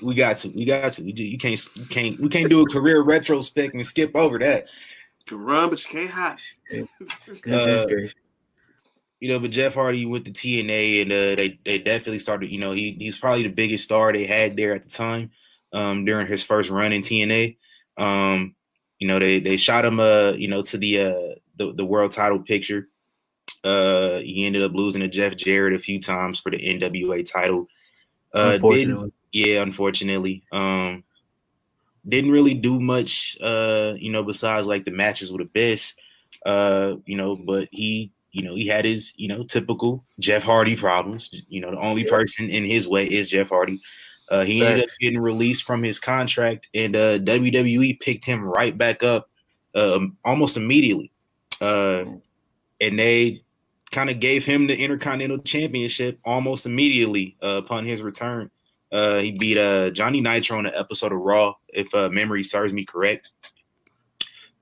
We got to. You can't do a career retrospect and skip over that. You can run, but you can't hide. But Jeff Hardy went to TNA, and they definitely started. He's probably the biggest star they had there at the time. During his first run in TNA, they shot him to the world title picture. He ended up losing to Jeff Jarrett a few times for the NWA title. Unfortunately. Didn't really do much, besides like the matches with Abyss. But he had his, typical Jeff Hardy problems. The only person in his way is Jeff Hardy. He ended up getting released from his contract, and WWE picked him right back up almost immediately. And they kind of gave him the Intercontinental Championship almost immediately upon his return. He beat Johnny Nitro in an episode of Raw, if memory serves me correct.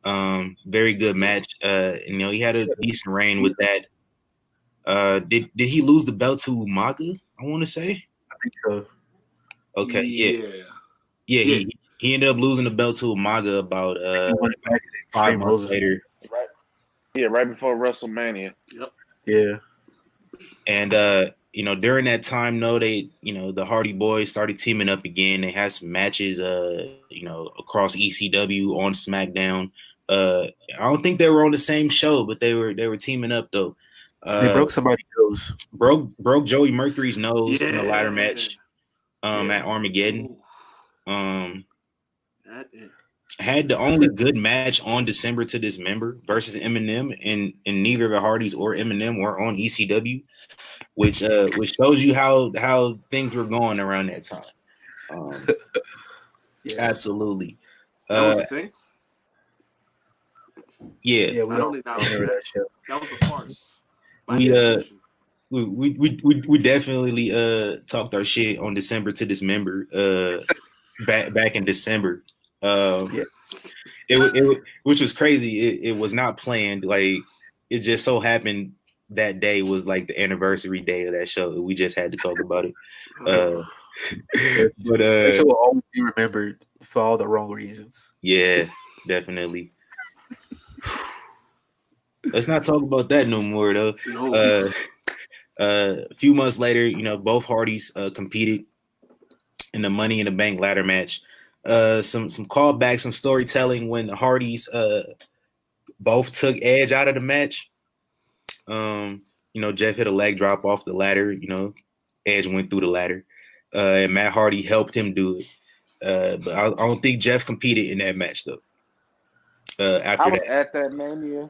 Very good match. He had a decent reign with that. Did he lose the belt to Umaga? I want to say. I think so. Okay, yeah. He ended up losing the belt to Umaga about 5 months later. Right. Yeah, right before WrestleMania. Yep. Yeah. And during that time, though, they, the Hardy Boys started teaming up again. They had some matches, across ECW on SmackDown. I don't think they were on the same show, but they were teaming up though. They broke somebody's nose. Broke Joey Mercury's nose in a ladder match at Armageddon. Had the only good match on December to Dismember versus Eminem, and neither the Hardys or Eminem were on ECW, which shows you how things were going around that time. Yes. Absolutely. That was the thing. Yeah, we don't remember that show. That was a farce. We definitely talked our shit on December to Dismember back in December. It which was crazy. It was not planned. Like, it just so happened that day was like the anniversary day of that show. We just had to talk about it. But that show will always be remembered for all the wrong reasons. Yeah, definitely. Let's not talk about that no more, though. A few months later, both Hardys competed in the Money in the Bank ladder match. Some callbacks, some storytelling when the Hardys both took Edge out of the match. Jeff hit a leg drop off the ladder. Edge went through the ladder, and Matt Hardy helped him do it. But I don't think Jeff competed in that match though. I was at that Mania.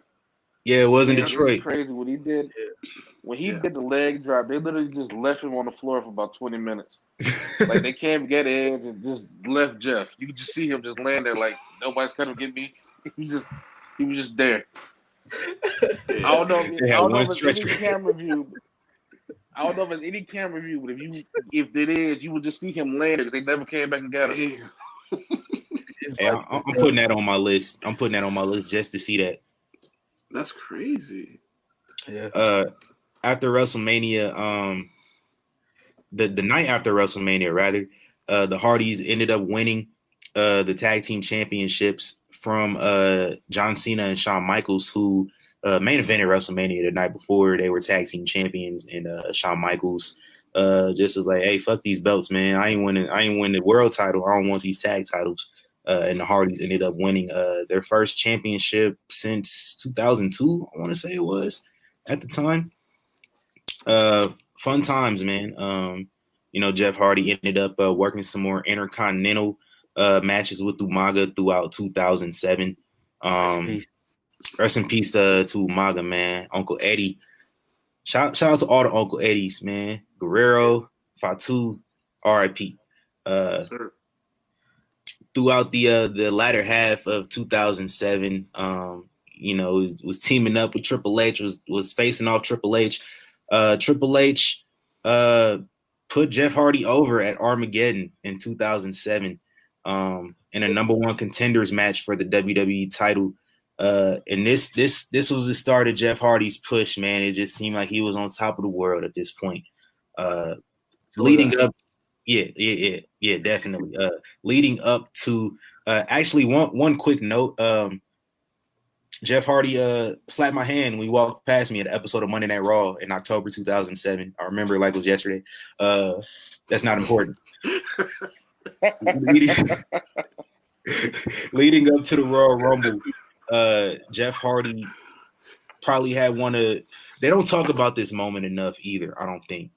Yeah, it was in Detroit. It was crazy what he did. When he did the leg drop, they literally just left him on the floor for about 20 minutes. Like, they came to get Edge and just left Jeff. You could just see him just laying there like, nobody's coming to get me. He was just there. I don't know if it's any camera view. I don't know if it's any camera view, but if it is, you would just see him laying there because they never came back and got him. Hey, I'm putting that on my list. I'm putting that on my list just to see that. That's crazy. Yeah. After WrestleMania, the night after WrestleMania, rather, the Hardys ended up winning the tag team championships from John Cena and Shawn Michaels, who main evented WrestleMania the night before. They were tag team champions, and Shawn Michaels just was like, "Hey, fuck these belts, man. I ain't winning the world title. I don't want these tag titles." And the Hardys ended up winning their first championship since 2002. I want to say it was at the time. Fun times, man. Jeff Hardy ended up working some more Intercontinental matches with Umaga throughout 2007. Rest in peace to Umaga, man. Uncle Eddie. Shout out to all the Uncle Eddies, man. Guerrero, Fatu, R.I.P. Throughout the latter half of 2007, was teaming up with Triple H, was facing off Triple H. Triple H put Jeff Hardy over at Armageddon in 2007 in a number one contenders match for the WWE title. And this was the start of Jeff Hardy's push, man. It just seemed like he was on top of the world at this point. Leading up, yeah, definitely. Leading up to actually one quick note. Jeff Hardy slapped my hand when he walked past me at an episode of Monday Night Raw in October 2007. I remember it like it was yesterday. That's not important. Leading up to the Royal Rumble, Jeff Hardy probably had one of – they don't talk about this moment enough either, I don't think.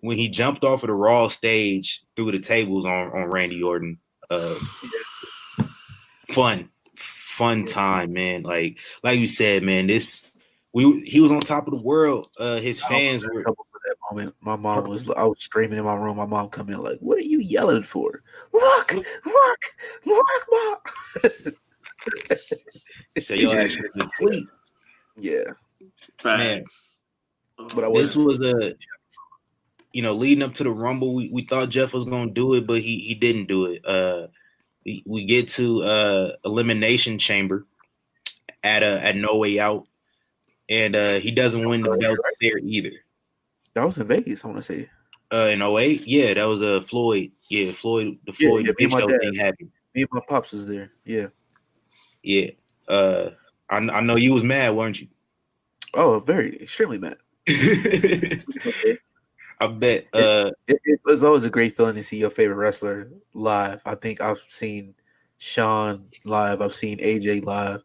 When he jumped off of the Raw stage through the tables on Randy Orton. Fun time, man. Like you said, man, he was on top of the world. His fans were trouble for that moment. My mom I was screaming in my room. My mom come in like, "What are you yelling for? Look, Mom." So your ass should have been asleep. Yeah. Man, But this was leading up to the Rumble, we thought Jeff was gonna do it, but he didn't do it. We get to Elimination Chamber at No Way Out, and he doesn't win the belt there either. That was in Vegas, I want to say. In 08? Yeah, that was Floyd. Yeah, Floyd. The Floyd Big Show thing happened. Me and my pops was there. Yeah. Yeah. I know you was mad, weren't you? Oh, extremely mad. I bet. It was always a great feeling to see your favorite wrestler live. I think I've seen Sean live. I've seen AJ live.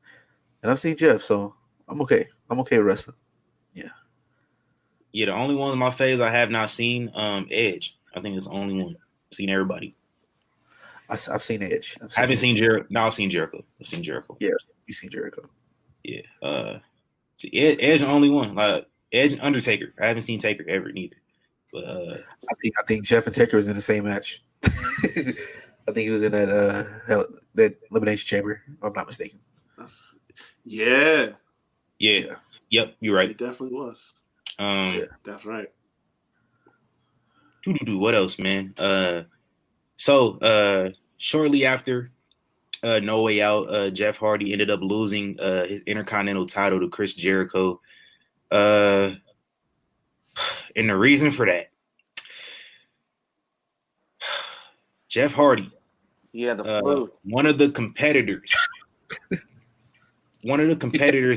And I've seen Jeff, so I'm okay. I'm okay with wrestling. Yeah. Yeah, the only one of my faves I have not seen, Edge. I think it's the only one. I've seen everybody. I've seen Edge. I haven't seen Jericho. No, I've seen Jericho. Yeah, you've seen Jericho. Yeah. Edge the only one. Like Edge and Undertaker. I haven't seen Taker ever neither. But I think Jeff and Taker was in the same match. I think he was in that Elimination Chamber, if I'm not mistaken. Yeah. Yep, you're right. It definitely was. That's right. What else, man? So shortly after No Way Out, Jeff Hardy ended up losing his Intercontinental title to Chris Jericho. And the reason for that, Jeff Hardy, one of the competitors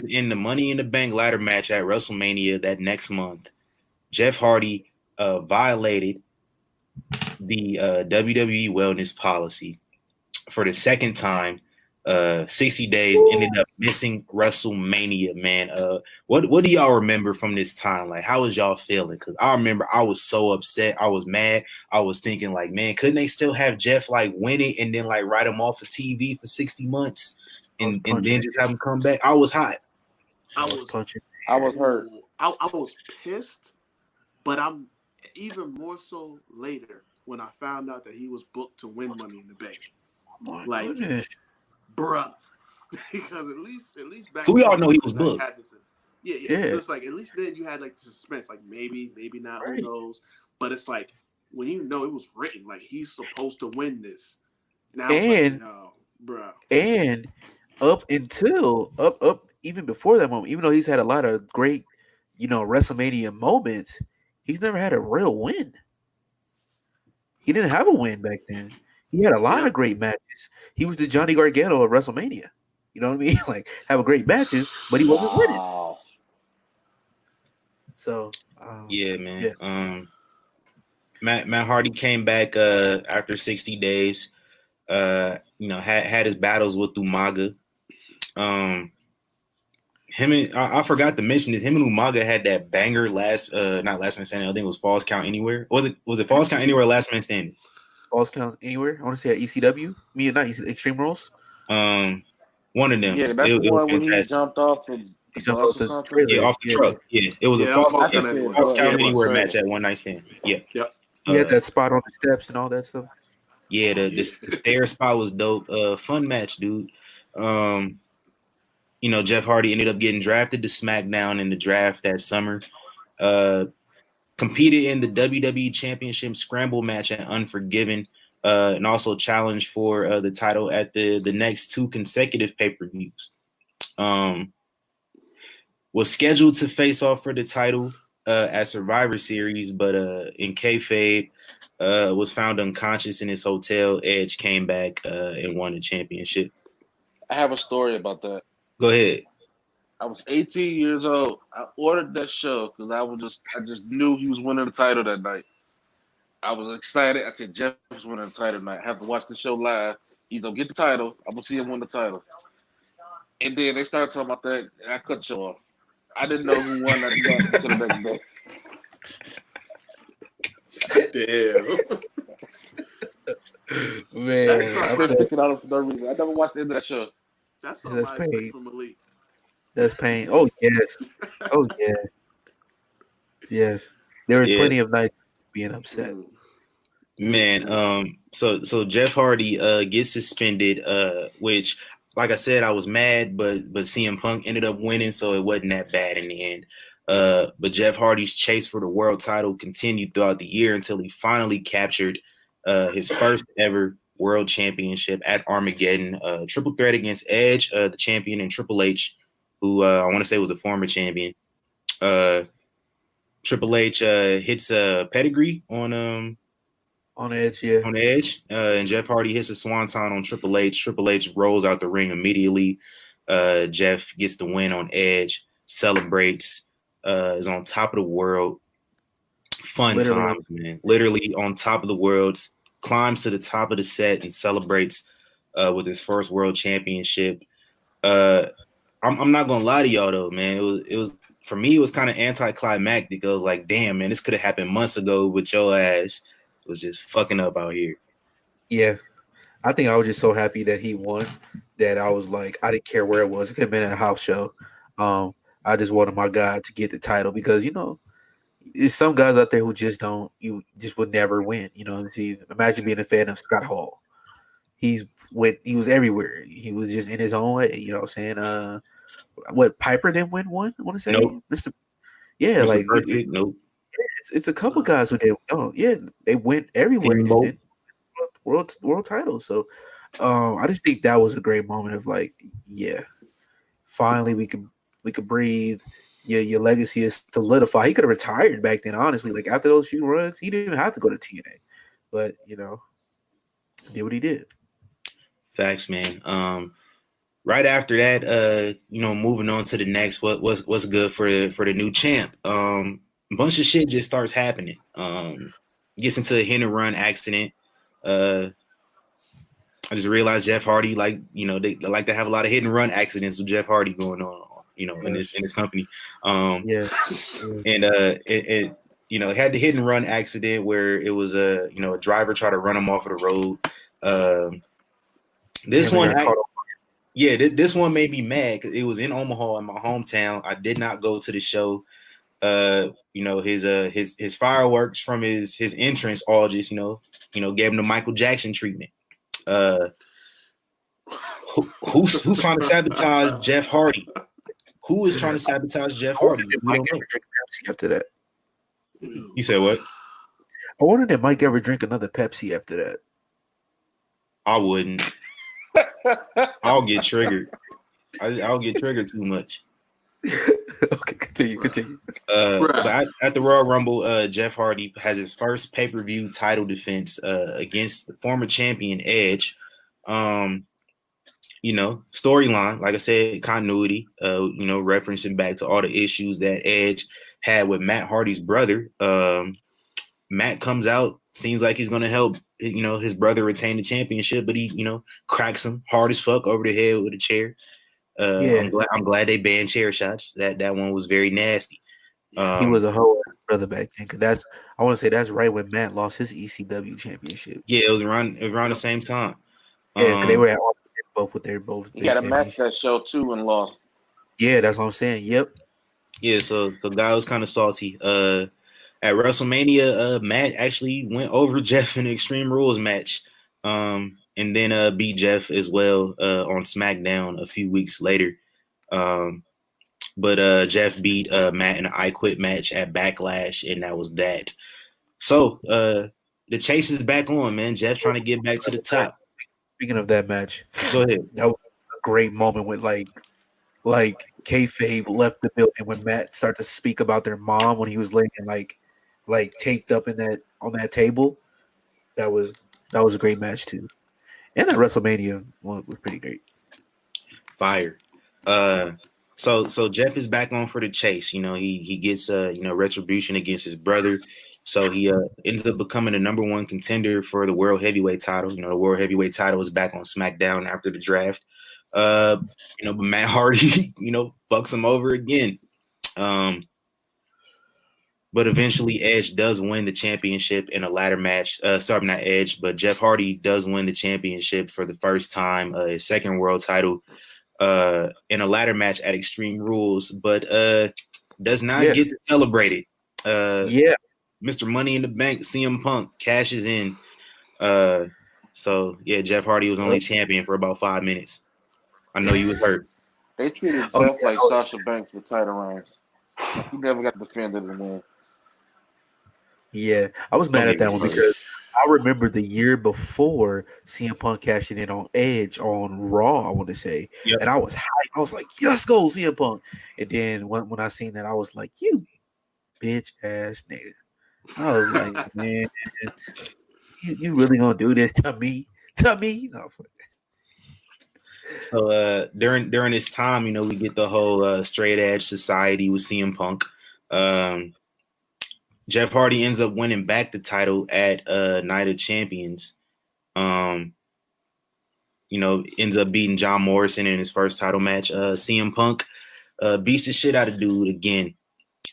in the Money in the Bank ladder match at WrestleMania that next month, Jeff Hardy violated the WWE wellness policy for the second time. 60 days, ended up missing WrestleMania, man. What do y'all remember from this time? Like, how was y'all feeling? Because I remember I was so upset. I was mad. I was thinking, like, man, couldn't they still have Jeff like win it and then like write him off of TV for 60 months and then just have him come back? I was hot. I was punching. I was hurt. I was pissed, but I'm even more so later when I found out that he was booked to win Money in the Bank. Like, goodness. Bruh, because at least back. We all know he was booked. Yeah. It's like at least then you had like suspense, like maybe not, right. Who knows? But it's like when you know it was written, like he's supposed to win this. Now, it's like, no, bruh. And up even before that moment, even though he's had a lot of great, WrestleMania moments, he's never had a real win. He didn't have a win back then. He had a lot of great matches. He was the Johnny Gargano of WrestleMania. You know what I mean? Like, have a great matches, but he wasn't winning. So, man. Yeah. Matt Hardy came back after 60 days. Had his battles with Umaga. I forgot to mention this. Him and Umaga had that banger not Last Man Standing. I think it was Falls Count Anywhere. Was it Falls Count Anywhere or Last Man Standing? Falls Count Anywhere. I want to say at ECW. Extreme Rules. One of them. Yeah, that's the one when he jumped off the bus or something. Yeah, off the truck. Yeah, it was a Falls Count Anywhere match at One Night Stand. Yeah. Yep. He had that spot on the steps and all that stuff. Yeah, the stair spot was dope. Fun match, dude. Jeff Hardy ended up getting drafted to SmackDown in the draft that summer. Competed in the WWE Championship Scramble match at Unforgiven, and also challenged for the title at the next two consecutive pay-per-views. Was scheduled to face off for the title at Survivor Series, but in kayfabe, was found unconscious in his hotel. Edge came back and won the championship. I have a story about that. Go ahead. I was 18 years old. I ordered that show because I just knew he was winning the title that night. I was excited. I said, Jeff was winning the title tonight. I have to watch the show live. He's gonna get the title. I'm gonna see him win the title. And then they started talking about that, and I cut the show off. I didn't know who won that until the next day. Damn. Man, I couldn't get out for no reason. I never watched the end of that show. That's pain from Malik. That's pain. Oh yes. Oh yes. Yes. There was plenty of nights being upset. Man, so Jeff Hardy gets suspended, which, like I said, I was mad, but CM Punk ended up winning, so it wasn't that bad in the end. But Jeff Hardy's chase for the world title continued throughout the year until he finally captured his first ever world championship at Armageddon. Triple threat against Edge, the champion, and Triple H, who I want to say was a former champion. Triple H hits a pedigree on Edge, yeah. On Edge, and Jeff Hardy hits a swanton on Triple H. Triple H rolls out the ring immediately. Jeff gets the win on Edge, celebrates, is on top of the world. Fun times, man. Literally on top of the world, climbs to the top of the set and celebrates with his first world championship. I'm not gonna lie to y'all though, man. It was for me, it was kind of anticlimactic. I was like, damn, man, this could have happened months ago, but your ass was just fucking up out here. Yeah. I think I was just so happy that he won that I was like, I didn't care where it was. It could have been at a house show. I just wanted my guy to get the title because, you know, there's some guys out there who just would never win. You know, imagine being a fan of Scott Hall. He was everywhere. He was just in his own way. You know what I'm saying? What, Piper didn't win one? I want to say, nope. Mr. Perfect, nope. It's a couple guys who did. Oh yeah, they went everywhere. World titles. So, I just think that was a great moment of like, yeah, finally we could breathe. Yeah, your legacy is solidified. He could have retired back then, honestly. Like after those few runs, he didn't even have to go to TNA, but you know, did what he did. Facts, man. Right after that, you know, moving on to the next, what's good for the new champ? A bunch of shit just starts happening. Gets into a hit and run accident. I just realized Jeff Hardy, like, you know, they like to have a lot of hit and run accidents with Jeff Hardy going on, you know, in this company. And you know, had the hit and run accident where it was a driver tried to run him off of the road. This one made me mad because it was in Omaha, in my hometown. I did not go to the show. You know, his fireworks from his entrance all just, you know, gave him the Michael Jackson treatment. Who's trying to sabotage Jeff Hardy? Who is trying to sabotage Jeff Hardy? We don't know. Pepsi after that. You said what? I wonder if Mike ever drink another Pepsi after that. I wouldn't. I'll get triggered. I'll get triggered too much. Okay, continue. But at the Royal Rumble, Jeff Hardy has his first pay-per-view title defense against the former champion Edge. You know, storyline, like I said, continuity. You know, referencing back to all the issues that Edge had with Matt Hardy's brother. Matt comes out, seems like he's gonna help, you know, his brother retain the championship, but he, you know, cracks him hard as fuck over the head with a chair. I'm glad they banned chair shots. That one was very nasty. He was a whole brother back then. Cause I want to say that's right when Matt lost his ECW championship. Yeah, it was around the same time. Yeah, they were at both with their both. He got a match that show too and lost. Yeah, that's what I'm saying. Yep. Yeah, so the guy was kind of salty. At WrestleMania, Matt actually went over Jeff in an Extreme Rules match, and then beat Jeff as well on SmackDown a few weeks later. But Jeff beat Matt in an I Quit match at Backlash, and that was that. So the chase is back on, man. Jeff trying to get back to the top. Speaking of that match, go ahead. That was a great moment when like kayfabe left the building when Matt started to speak about their mom when he was laying like taped up on that table. That was a great match too. And that WrestleMania was pretty great. Fire. So Jeff is back on for the chase. You know, he gets retribution against his brother. So he ends up becoming the number one contender for the World Heavyweight title. You know, the World Heavyweight title is back on SmackDown after the draft. But Matt Hardy, fucks him over again. But eventually Edge does win the championship in a ladder match. Sorry, not Edge, but Jeff Hardy does win the championship for the first time, his second world title in a ladder match at Extreme Rules, but does not get to celebrate it. Mr. Money in the Bank, CM Punk cashes in. So Jeff Hardy was only champion for about 5 minutes. I know he was hurt. They treated Jeff like Sasha Banks with title reigns. He never got defended in there. Yeah, I was mad at that one because I remember the year before CM Punk cashing in on Edge on Raw, I want to say, and I was hyped. I was like, "Let's go, CM Punk!" And then when I seen that, I was like, "You bitch ass nigga!" I was like, "Man, you really gonna do this to me? To me?" No, so during this time, we get the whole straight edge society with CM Punk. Jeff Hardy ends up winning back the title at Night of Champions. Ends up beating John Morrison in his first title match. CM Punk beats the shit out of dude again.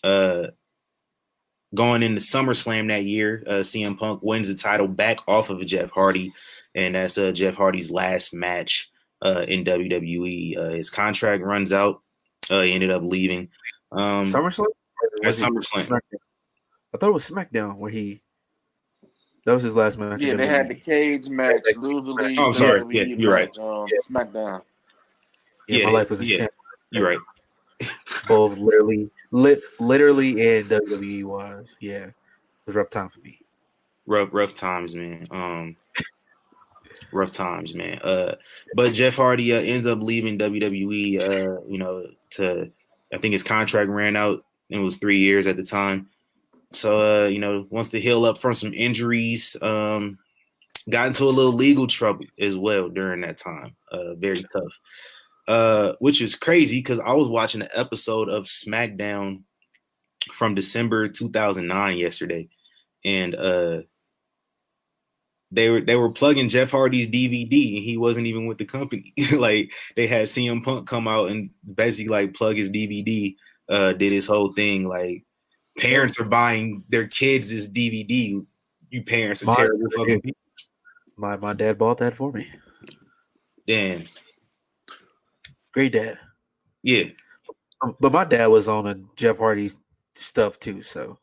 Going into SummerSlam that year, CM Punk wins the title back off of Jeff Hardy, and that's Jeff Hardy's last match in WWE. His contract runs out. He ended up leaving. SummerSlam? At SummerSlam. I thought it was SmackDown where that was his last match. Yeah, they had the cage match. Lose. Oh, I'm sorry. Yeah, you're right. SmackDown. Yeah, my life was a sham. You're right. Both literally and WWE was. Yeah, it was a rough time for me. Rough times, man. Rough times, man. But Jeff Hardy ends up leaving WWE. I think his contract ran out. It was 3 years at the time. So, wants to heal up from some injuries. Got into a little legal trouble as well during that time. Very tough. Which is crazy because I was watching an episode of SmackDown from December 2009 yesterday, and they were plugging Jeff Hardy's DVD, and he wasn't even with the company. Like they had CM Punk come out and basically like plug his DVD. Did his whole thing like. Parents are buying their kids this DVD. You parents are terrible fucking people. My dad bought that for me. Damn. Great dad. Yeah. But my dad was on a Jeff Hardy stuff too, so.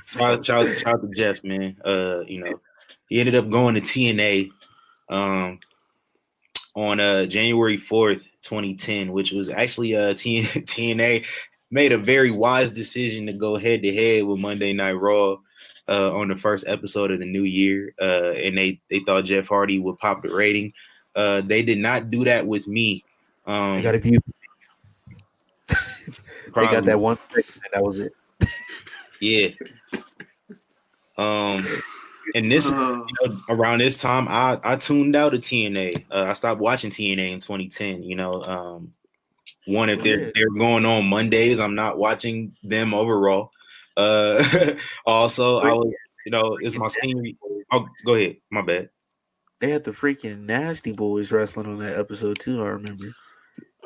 Shout out to Jeff, man. He ended up going to TNA on January 4th, 2010, which was actually TNA made a very wise decision to go head to head with Monday Night Raw on the first episode of the new year. And they thought Jeff Hardy would pop the rating. They did not do that with me. They got a view. They got that one second, and that was it. Yeah. And this around this time, I tuned out of TNA. I stopped watching TNA in 2010. If they're going on Mondays, I'm not watching them overall. Also, I was, it's my senior. Oh, go ahead. My bad. They had the freaking Nasty Boys wrestling on that episode too. I remember.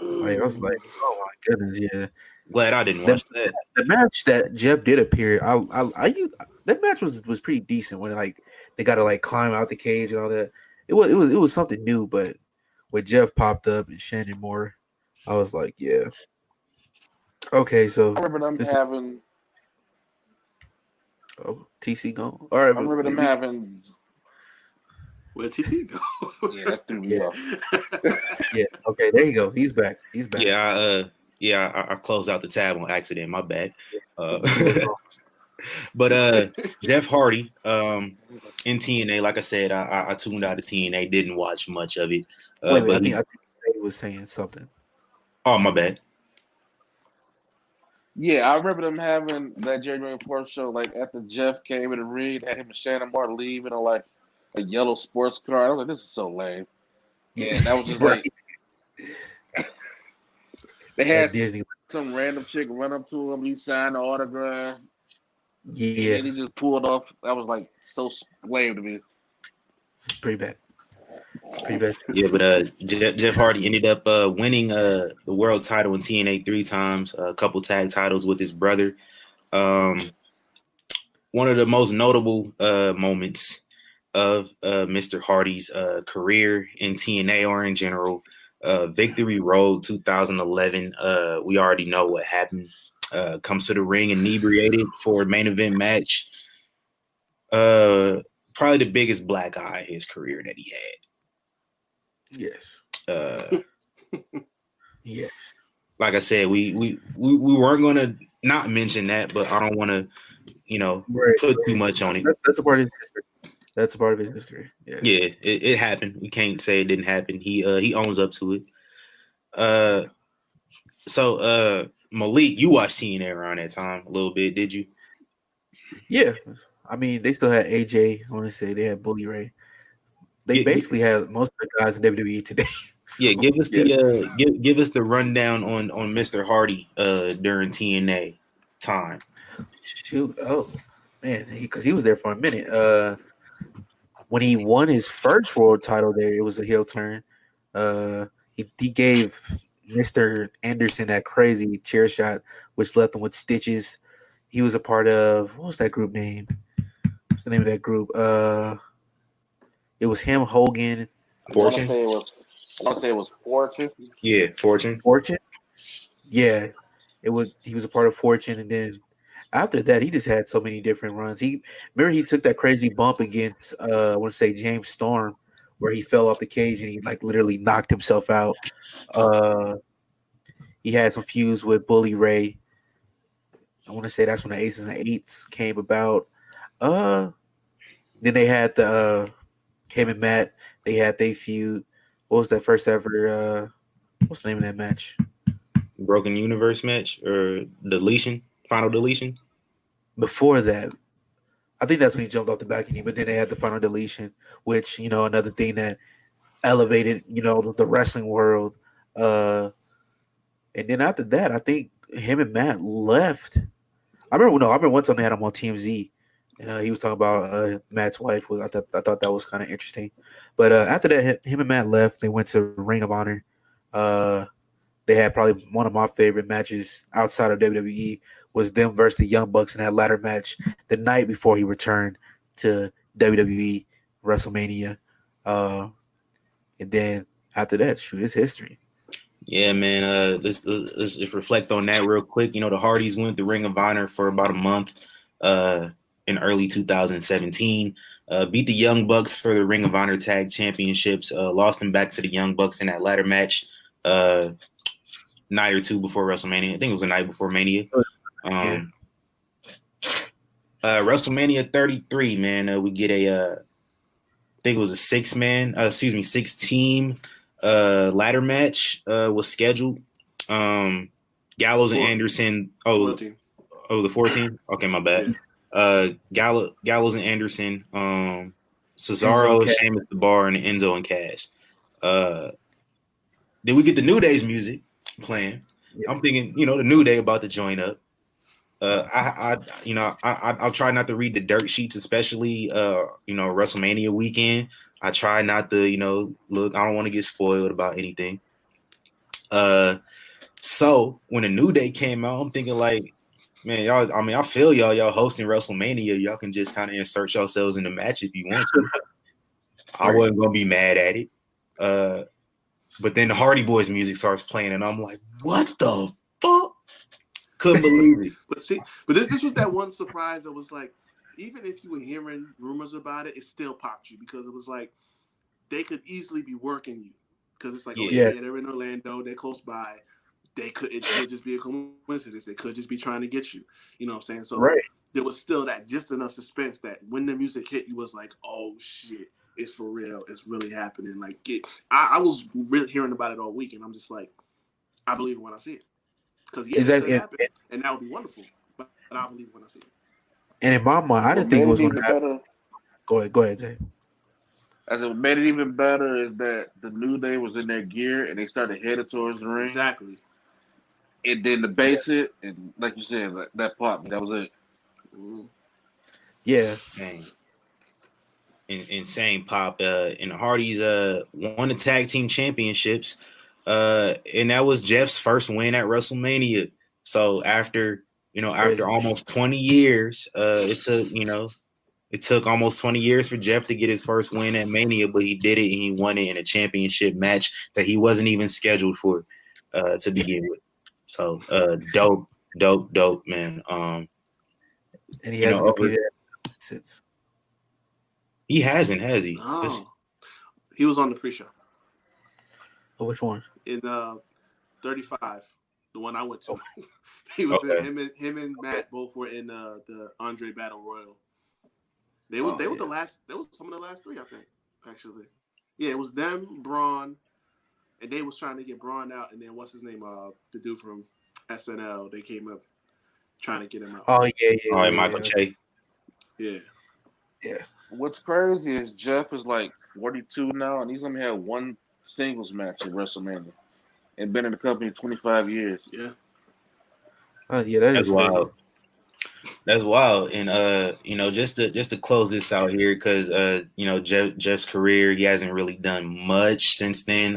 Like I was like, oh my goodness, yeah. Glad I didn't watch that. The match that Jeff did appear, that match was pretty decent when like they got to like climb out the cage and all that. It was something new, but when Jeff popped up and Shannon Moore, I was like, yeah. Okay, so I remember them having. Oh, TC gone. All right, I remember them having. Where'd TC go? Yeah, that threw me off. Yeah. Okay, there you go. He's back. Yeah, I closed out the tab on accident. My bad. But Jeff Hardy in TNA, like I said, I tuned out of TNA. Didn't watch much of it. Wait, I think he was saying something. Oh, my bad. Yeah, I remember them having that Jerry 4 show, like after Jeff came in the ring, had him and Shannon Moore leaving on like a yellow sports car. I was like, this is so lame. Yeah, that was just like they had Disney. Some random chick run up to him, he signed the autograph. Yeah. And he just pulled off. That was like so lame to me. It's pretty bad. Pretty bad. Yeah, but Jeff Hardy ended up winning the world title in TNA 3 times, a couple tag titles with his brother. One of the most notable moments of Mr. Hardy's career in TNA or in general, Victory Road 2011. We already know what happened. Comes to the ring inebriated for a main event match. Probably the biggest black eye in his career that he had. Yes. Yes. like I said, we weren't gonna not mention that, but I don't want to, put too much on it. That's a part of his history. That's a part of his history. Yeah. Yeah, it happened. We can't say it didn't happen. He owns up to it. So Malik, you watched TNA around that time a little bit, did you? Yeah. I mean, they still had AJ. I want to say they had Bully Ray. They basically had most of the guys in WWE today. So, yeah, give us the give us the rundown on Mr. Hardy during TNA time. Shoot, oh man, because he was there for a minute. When he won his first world title there, it was a heel turn. He gave Mr. Anderson that crazy chair shot, which left him with stitches. He was a part of, what was that group name? What's the name of that group? It was him, Hogan. Fortune. I want to say it was Fortune. Yeah, Fortune. Fortune. Yeah, he was a part of Fortune, and then after that, he just had so many different runs. He took that crazy bump against I want to say James Storm, where he fell off the cage and he like literally knocked himself out. He had some feuds with Bully Ray. I want to say that's when the Aces and Eights came about. Then they had the him and Matt. They had their feud. What was that first ever? What's the name of that match? Broken Universe match or deletion? Final deletion? Before that, I think that's when he jumped off the balcony. But then they had the final deletion, which another thing that elevated the wrestling world. And then after that, I think him and Matt left. I remember one time they had him on TMZ, and he was talking about Matt's wife. I thought that was kind of interesting. But after that, him and Matt left. They went to Ring of Honor. They had probably one of my favorite matches outside of WWE was them versus the Young Bucks in that ladder match the night before he returned to WWE WrestleMania. And then after that, shoot, it's history. Yeah, man. Let's just reflect on that real quick. The Hardys went to Ring of Honor for about a month in early 2017. Beat the Young Bucks for the Ring of Honor Tag Championships. Lost them back to the Young Bucks in that ladder match night or two before WrestleMania. I think it was a night before Mania. WrestleMania 33, man. We get I think it was a 6-team ladder match was scheduled. Gallows and Anderson. Oh, 14. The 14? Okay, my bad. Gallows and Anderson, Cesaro, Sheamus, the Bar, and Enzo and Cass. Then we get the New Day's music playing. Yeah. I'm thinking, the New Day about to join up. I'll try not to read the dirt sheets, especially WrestleMania weekend. I try not to, look. I don't want to get spoiled about anything. So when the New Day came out, I'm thinking like, man, y'all. I mean, I feel y'all hosting WrestleMania. Y'all can just kind of insert yourselves in the match if you want to. I wasn't gonna be mad at it. But then the Hardy Boys music starts playing, and I'm like, what the fuck? Couldn't believe it. But this was that one surprise that was like, even if you were hearing rumors about it, it still popped you because it was like they could easily be working you because it's like, they're in Orlando, they're close by. It could just be a coincidence. They could just be trying to get you. You know what I'm saying? So there was still that just enough suspense that when the music hit, you was like, oh shit, it's for real. It's really happening. Like I was really hearing about it all week, and I'm just like, I believe it when I see it. Because it happen, and that would be wonderful. But I believe it when I see it. And in my mind, I didn't think it was going to happen. Go ahead, Zay. As it made it even better is that the New Day was in their gear and they started headed towards the ring. Exactly. And then the base it, and like you said, that pop, that was it. Yeah. Insane pop. And the Hardys won the tag team championships. And that was Jeff's first win at WrestleMania. So after almost 20 years, it took almost 20 years for Jeff to get his first win at Mania, but he did it and he won it in a championship match that he wasn't even scheduled for to begin with. So dope, man. And he hasn't competed since. He hasn't, has he? Oh. He was on the pre-show. Oh, which one? In 35. The one I went to. He was in him and Matt both were in the Andre Battle Royal. They was the last. They was some of the last three, I think. Actually, yeah, it was them, Braun, and they was trying to get Braun out, and then what's his name? The dude from SNL. They came up trying to get him out. Oh yeah. Michael Che. Yeah. What's crazy is Jeff is like 42 now, and he's only had one singles match at WrestleMania, and been in the company 25 years. Yeah. That's wild. That's wild. And just to close this out here, because Jeff's career, he hasn't really done much since then.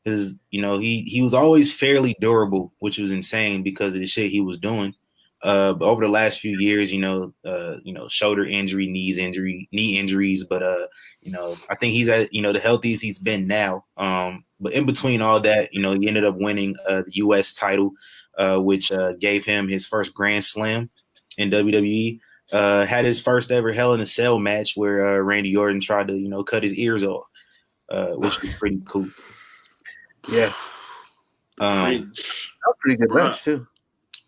Because he was always fairly durable, which was insane because of the shit he was doing. But over the last few years, shoulder injury, knee injuries, but I think he's at the healthiest he's been now. But in between all that, he ended up winning the U.S. title, which gave him his first Grand Slam in WWE. Had his first ever Hell in a Cell match where Randy Orton tried to cut his ears off, which was pretty cool. Yeah, that was a pretty good match too.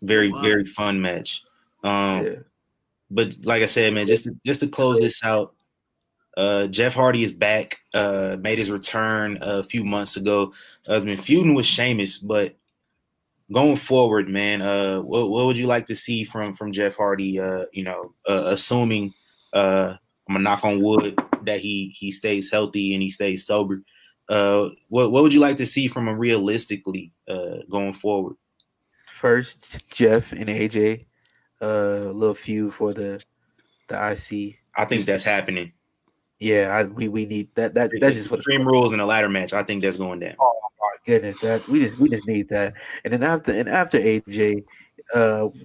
Very, very fun match. But like I said, man, just to close this out, Jeff Hardy is back. Made his return a few months ago. Has been feuding with Sheamus, but going forward, man, what would you like to see from Jeff Hardy? Assuming I'm gonna knock on wood that he stays healthy and he stays sober. What would you like to see from him realistically going forward? First, Jeff and AJ, a little feud for the IC. I think that's happening. Yeah, we need that. That's just what Extreme Rules in a ladder match. I think that's going down. Oh my goodness, that we just need that. And then after AJ,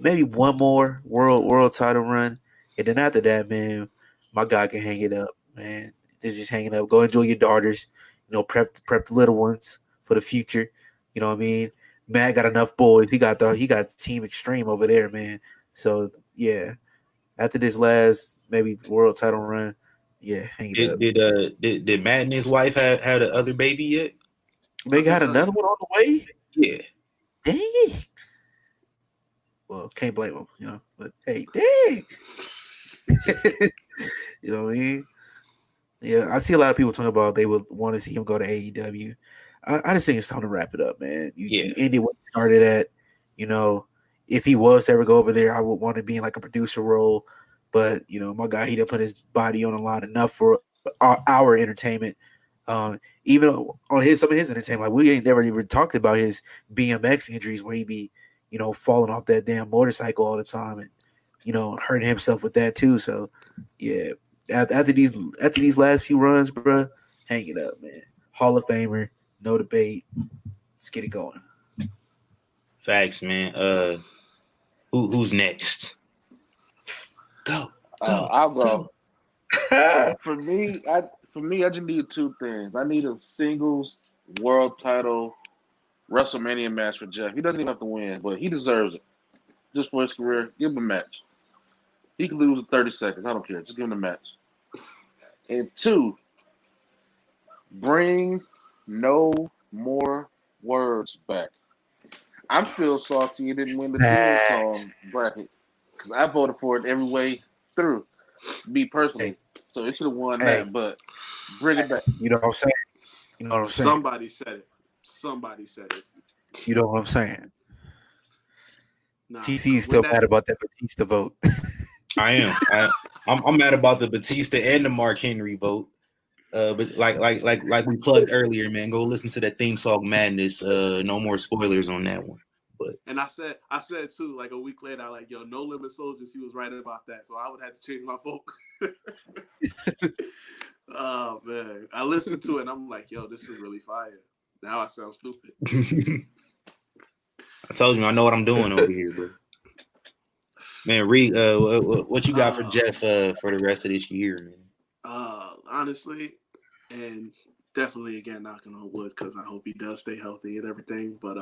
maybe one more world title run, and then after that, man, my guy can hang it up, man. Just hang it up. Go enjoy your daughters. Prep the little ones for the future. You know what I mean? Matt got enough boys. He got Team Extreme over there, man. So yeah, after this last maybe world title run, yeah, hang it up. Did Matt and his wife had the other baby yet? They got another one on the way. Yeah. Dang. Well, can't blame them, But hey, dang. You know what I mean? Yeah, I see a lot of people talking about they would want to see him go to AEW. I just think it's time to wrap it up, man. You ended what you started at. If he was to ever go over there, I would want to be in like a producer role. But my guy, he done put his body on the line enough for our entertainment. Even on some of his entertainment, like we ain't never even talked about his BMX injuries where he be, falling off that damn motorcycle all the time and hurting himself with that too. So yeah, after these last few runs, bro, hang it up, man. Hall of Famer. No debate. Let's get it going. Facts, man. Who's next? Go. I'll go. For me, I just need two things. I need a singles world title WrestleMania match for Jeff. He doesn't even have to win, but he deserves it. Just for his career, give him a match. He can lose in 30 seconds. I don't care. Just give him a match. And two, bring No More Words back. I'm still salty he didn't win the theme song bracket because I voted for it every way through, me personally. So it should have won that, but bring it back. You know what I'm saying? Somebody said it. You know what I'm saying? Nah, TC is still mad about that Batista vote. I am. I'm mad about the Batista and the Mark Henry vote. But like we plugged earlier, man, go listen to that theme song Madness. No more spoilers on that one. But I said too, like a week later, I like, yo, No Limit Soldiers, he was right about that. So I would have to change my vote. Oh man. I listened to it and I'm like, yo, this is really fire. Now I sound stupid. I told you I know what I'm doing over here, bro. Man, Reed, what you got for Jeff for the rest of this year, man? Honestly, and definitely again knocking on wood because I hope he does stay healthy and everything. But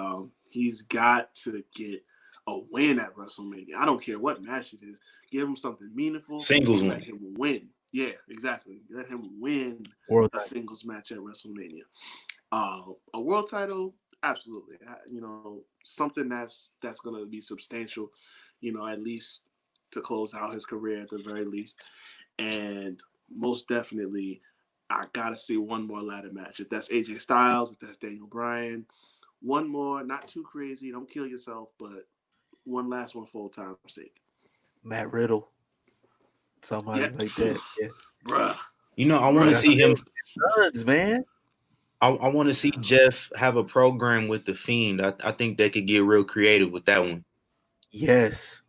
he's got to get a win at WrestleMania. I don't care what match it is. Give him something meaningful. Singles win. Let him win. Yeah, exactly. Let him win a singles match at WrestleMania. A world title, Absolutely. Something that's going to be substantial, at least to close out his career at the very least. And most definitely, I got to see one more ladder match. If that's AJ Styles, if that's Daniel Bryan, one more, not too crazy, don't kill yourself, but one last one for old time's sake. Matt Riddle. Somebody like that. Yeah. Bruh. I want to see him. Guns, man. I want to see Jeff have a program with The Fiend. I think they could get real creative with that one. Yes,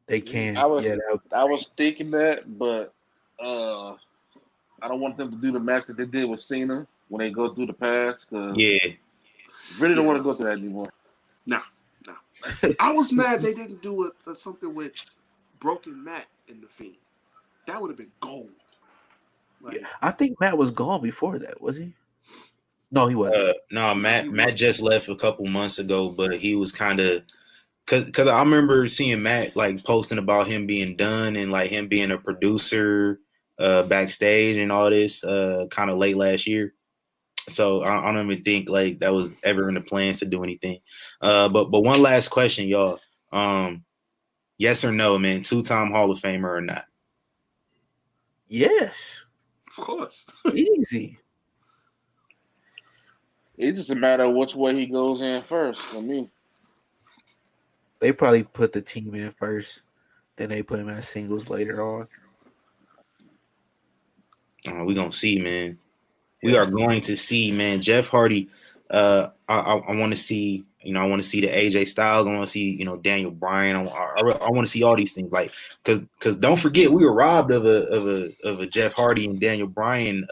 they can. I was thinking that, but I don't want them to do the match that they did with Cena when they go through the past. Really don't want to go through that anymore. No. I was mad they didn't do something with Broken Matt in The Fiend. That would have been gold. I think Matt was gone before that, was he? No, he wasn't. No, Matt just left a couple months ago, but he was kind of because I remember seeing Matt like posting about him being done and like him being a producer backstage and all this kind of late last year. So I don't even think like that was ever in the plans to do anything. But one last question, y'all. Yes or no, man? 2-time Hall of Famer or not? Yes, of course. Easy. It's just a matter of which way he goes in first for me. They probably put the team in first, then they put him as singles later on. We're going to see, man. We are going to see, man. Jeff Hardy, I want to see, I want to see the AJ Styles. I want to see, Daniel Bryan. I want to see all these things, like, because don't forget, we were robbed of a Jeff Hardy and Daniel Bryan,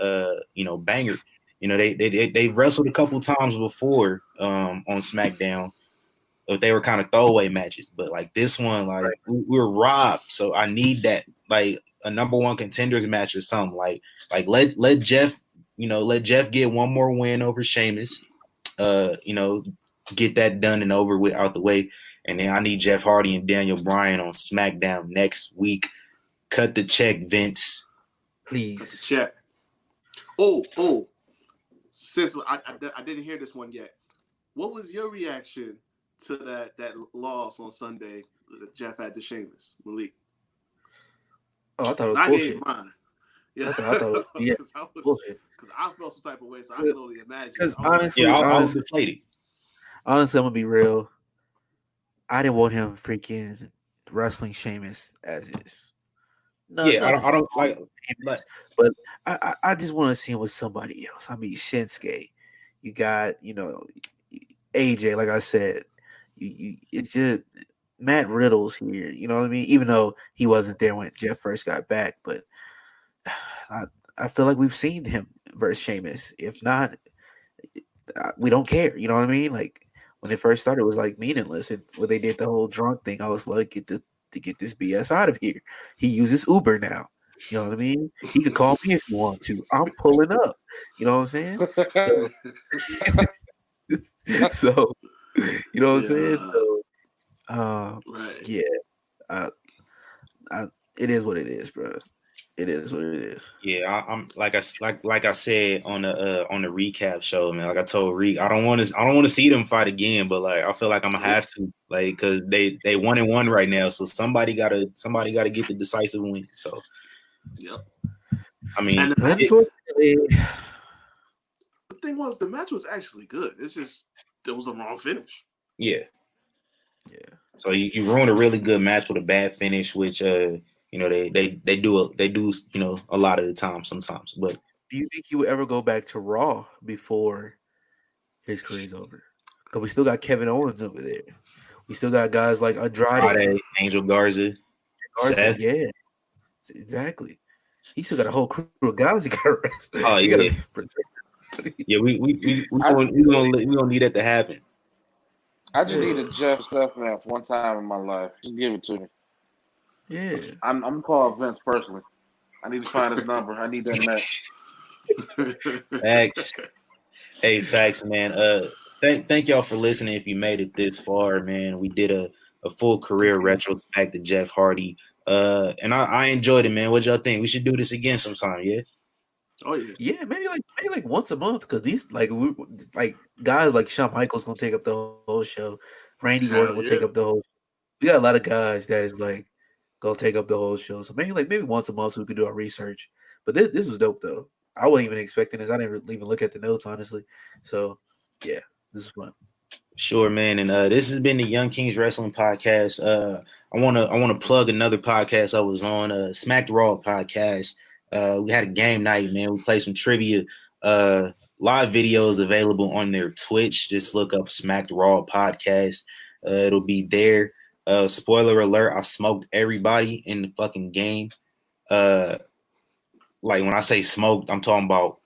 banger. They wrestled a couple times before on SmackDown, but they were kind of throwaway matches. But like this one, like we were robbed. So I need that, like a number one contenders match or something. Like let Jeff, let Jeff get one more win over Sheamus. Get that done and over with out the way. And then I need Jeff Hardy and Daniel Bryan on SmackDown next week. Cut the check, Vince. Please. Cut the check. Oh. Sis, I didn't hear this one yet. What was your reaction to that loss on Sunday that Jeff had to Sheamus, Malik? Oh, I thought it was bullshit. I gave mine. Yeah, I thought it was bullshit. Because I felt some type of way, so I can only imagine. Because honestly, I was deflated. Honestly, I'm gonna be real. I didn't want him freaking wrestling Sheamus as is. No, I don't like. But I just want to see him with somebody else. I mean, Shinsuke. You got AJ. Like I said, it's just Matt Riddle's here. You know what I mean? Even though he wasn't there when Jeff first got back, but I feel like we've seen him versus Sheamus. If not, we don't care. You know what I mean? Like when it first started, it was like meaningless. And when they did the whole drunk thing, I was like, get this BS out of here. He uses Uber now. You know what I mean? He could call me if you want to. I'm pulling up. You know what I'm saying? So you know what I'm saying? So, right. Yeah. It is what it is, bro. It is what it is. Yeah, I'm like I said on the recap show, man. Like I told Reek, I don't want to see them fight again, but like I feel like I'm gonna have to, like, because they 1-1 right now, so somebody gotta get the decisive win. So, yep. I mean, unfortunately, the thing was the match was actually good. It's just there was a wrong finish. Yeah. So you ruined a really good match with a bad finish, which they do a lot of the time sometimes. But do you think he would ever go back to Raw before his career's over? Because we still got Kevin Owens over there. We still got guys like Andrade, Angel Garza, Seth. Yeah, exactly. He still got a whole crew of guys he got to rest. Oh yeah. Yeah, we gonna need that to happen. I just need a Jeff Seth match one time in my life. Just give it to me. Yeah, I'm calling Vince personally. I need to find his number. I need that match. Facts. Hey, facts, man. Thank y'all for listening. If you made it this far, man, we did a full career retrospect to Jeff Hardy. And I enjoyed it, man. What y'all think? We should do this again sometime, yeah? Oh yeah. Yeah, maybe like once a month because these like guys like Shawn Michaels gonna take up the whole show. Randy Orton Hell will yeah. take up the whole. We got a lot of guys that is like gonna take up the whole show. So maybe once a month so we could do our research. But this was dope though. I wasn't even expecting this. I didn't even look at the notes honestly. So yeah, this is fun. Sure, man. And this has been the Young Kings Wrestling Podcast. I wanna plug another podcast I was on, Smack the Raw podcast. We had a game night, man. We played some trivia. Live videos available on their Twitch. Just look up Smack the Raw podcast. It'll be there. Spoiler alert, I smoked everybody in the fucking game. Like when I say smoked, I'm talking about,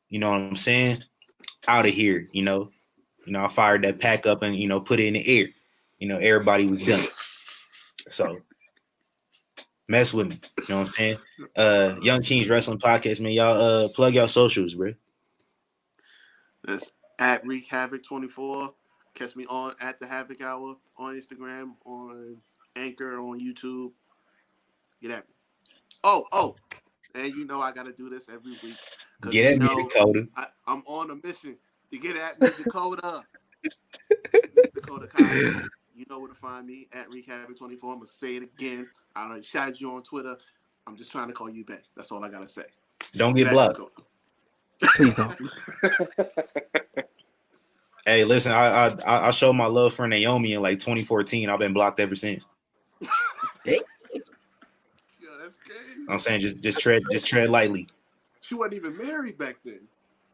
you know what I'm saying? Out of here, I fired that pack up and, put it in the air. Everybody was done. So mess with me. You know what I'm saying? Young Kings Wrestling Podcast, man. Y'all plug y'all socials, bro. That's at Wreak Havoc 24. Catch me on at the Havoc Hour on Instagram, on Anchor, on YouTube. Get at me. Oh, and I gotta do this every week. Get at me, Dakota. I'm on a mission to get at me, Dakota. Dakota Kyle. You know where to find me at Wreak Havoc 24. I'm gonna say it again. I already shouted you on Twitter. I'm just trying to call you back. That's all I gotta say. Don't get blocked. Please don't. Hey, listen, I showed my love for Naomi in like 2014. I've been blocked ever since. Yo, that's crazy. I'm saying just tread lightly. She wasn't even married back then.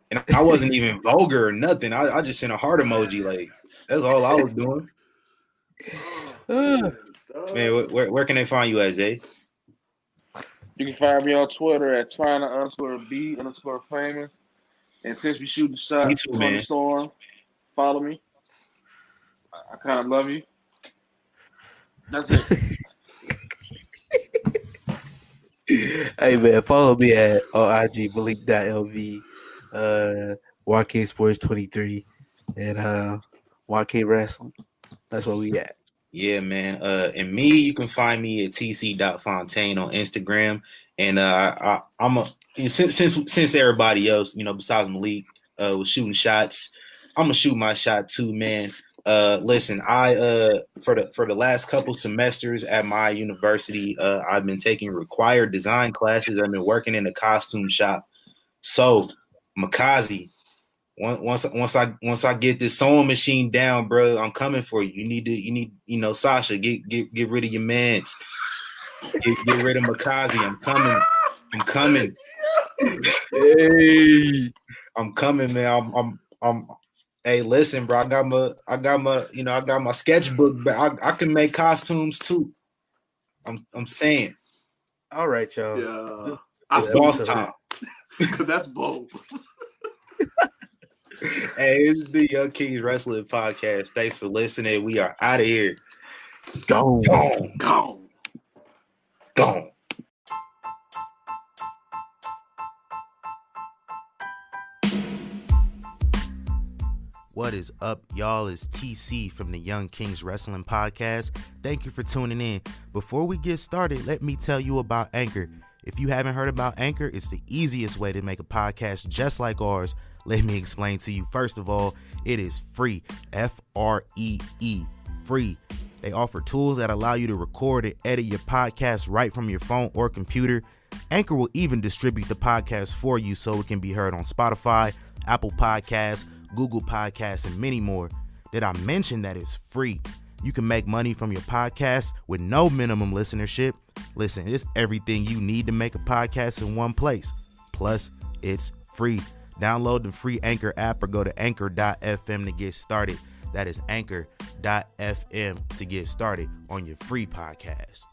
And I wasn't even vulgar or nothing. I just sent a heart emoji. Like, that's all I was doing. Man, where can they find you at, Zay? You can find me on Twitter at China_B_famous. And since we shooting shots on the storm, follow me. I kind of love you. That's it. Hey man, follow me at IG Malik.lv, YK Sports 23, and YK Wrestling. That's where we at. Yeah, man. And me, you can find me at tc.fontaine on Instagram. And I'm since everybody else, besides Malik, was shooting shots, I'm gonna shoot my shot too, man. Listen, I for the last couple semesters at my university, I've been taking required design classes. I've been working in the costume shop. So, Makazi, once I get this sewing machine down, bro, I'm coming for you. You need Sasha, get rid of your mans. Get rid of Makazi. I'm coming. Hey, I'm coming, man. I'm Hey, listen, bro. I got my sketchbook, but I can make costumes too. I'm saying. All right, y'all. Yeah, it's boss time. That's bold. Hey, it's the Young Kings Wrestling Podcast. Thanks for listening. We are out of here. Gone. What is up, y'all? It's TC from the Young Kings Wrestling Podcast. Thank you for tuning in. Before we get started, let me tell you about Anchor. If you haven't heard about Anchor, it's the easiest way to make a podcast just like ours. Let me explain to you. First of all, it is free. Free. Free. They offer tools that allow you to record and edit your podcast right from your phone or computer. Anchor will even distribute the podcast for you so it can be heard on Spotify, Apple Podcasts, Google Podcasts, and many more. Did I mention that it's free? You can make money from your podcast with no minimum listenership. Listen, it's everything you need to make a podcast in one place. Plus, it's free. Download the free Anchor app or go to anchor.fm to get started. That is anchor.fm to get started on your free podcast.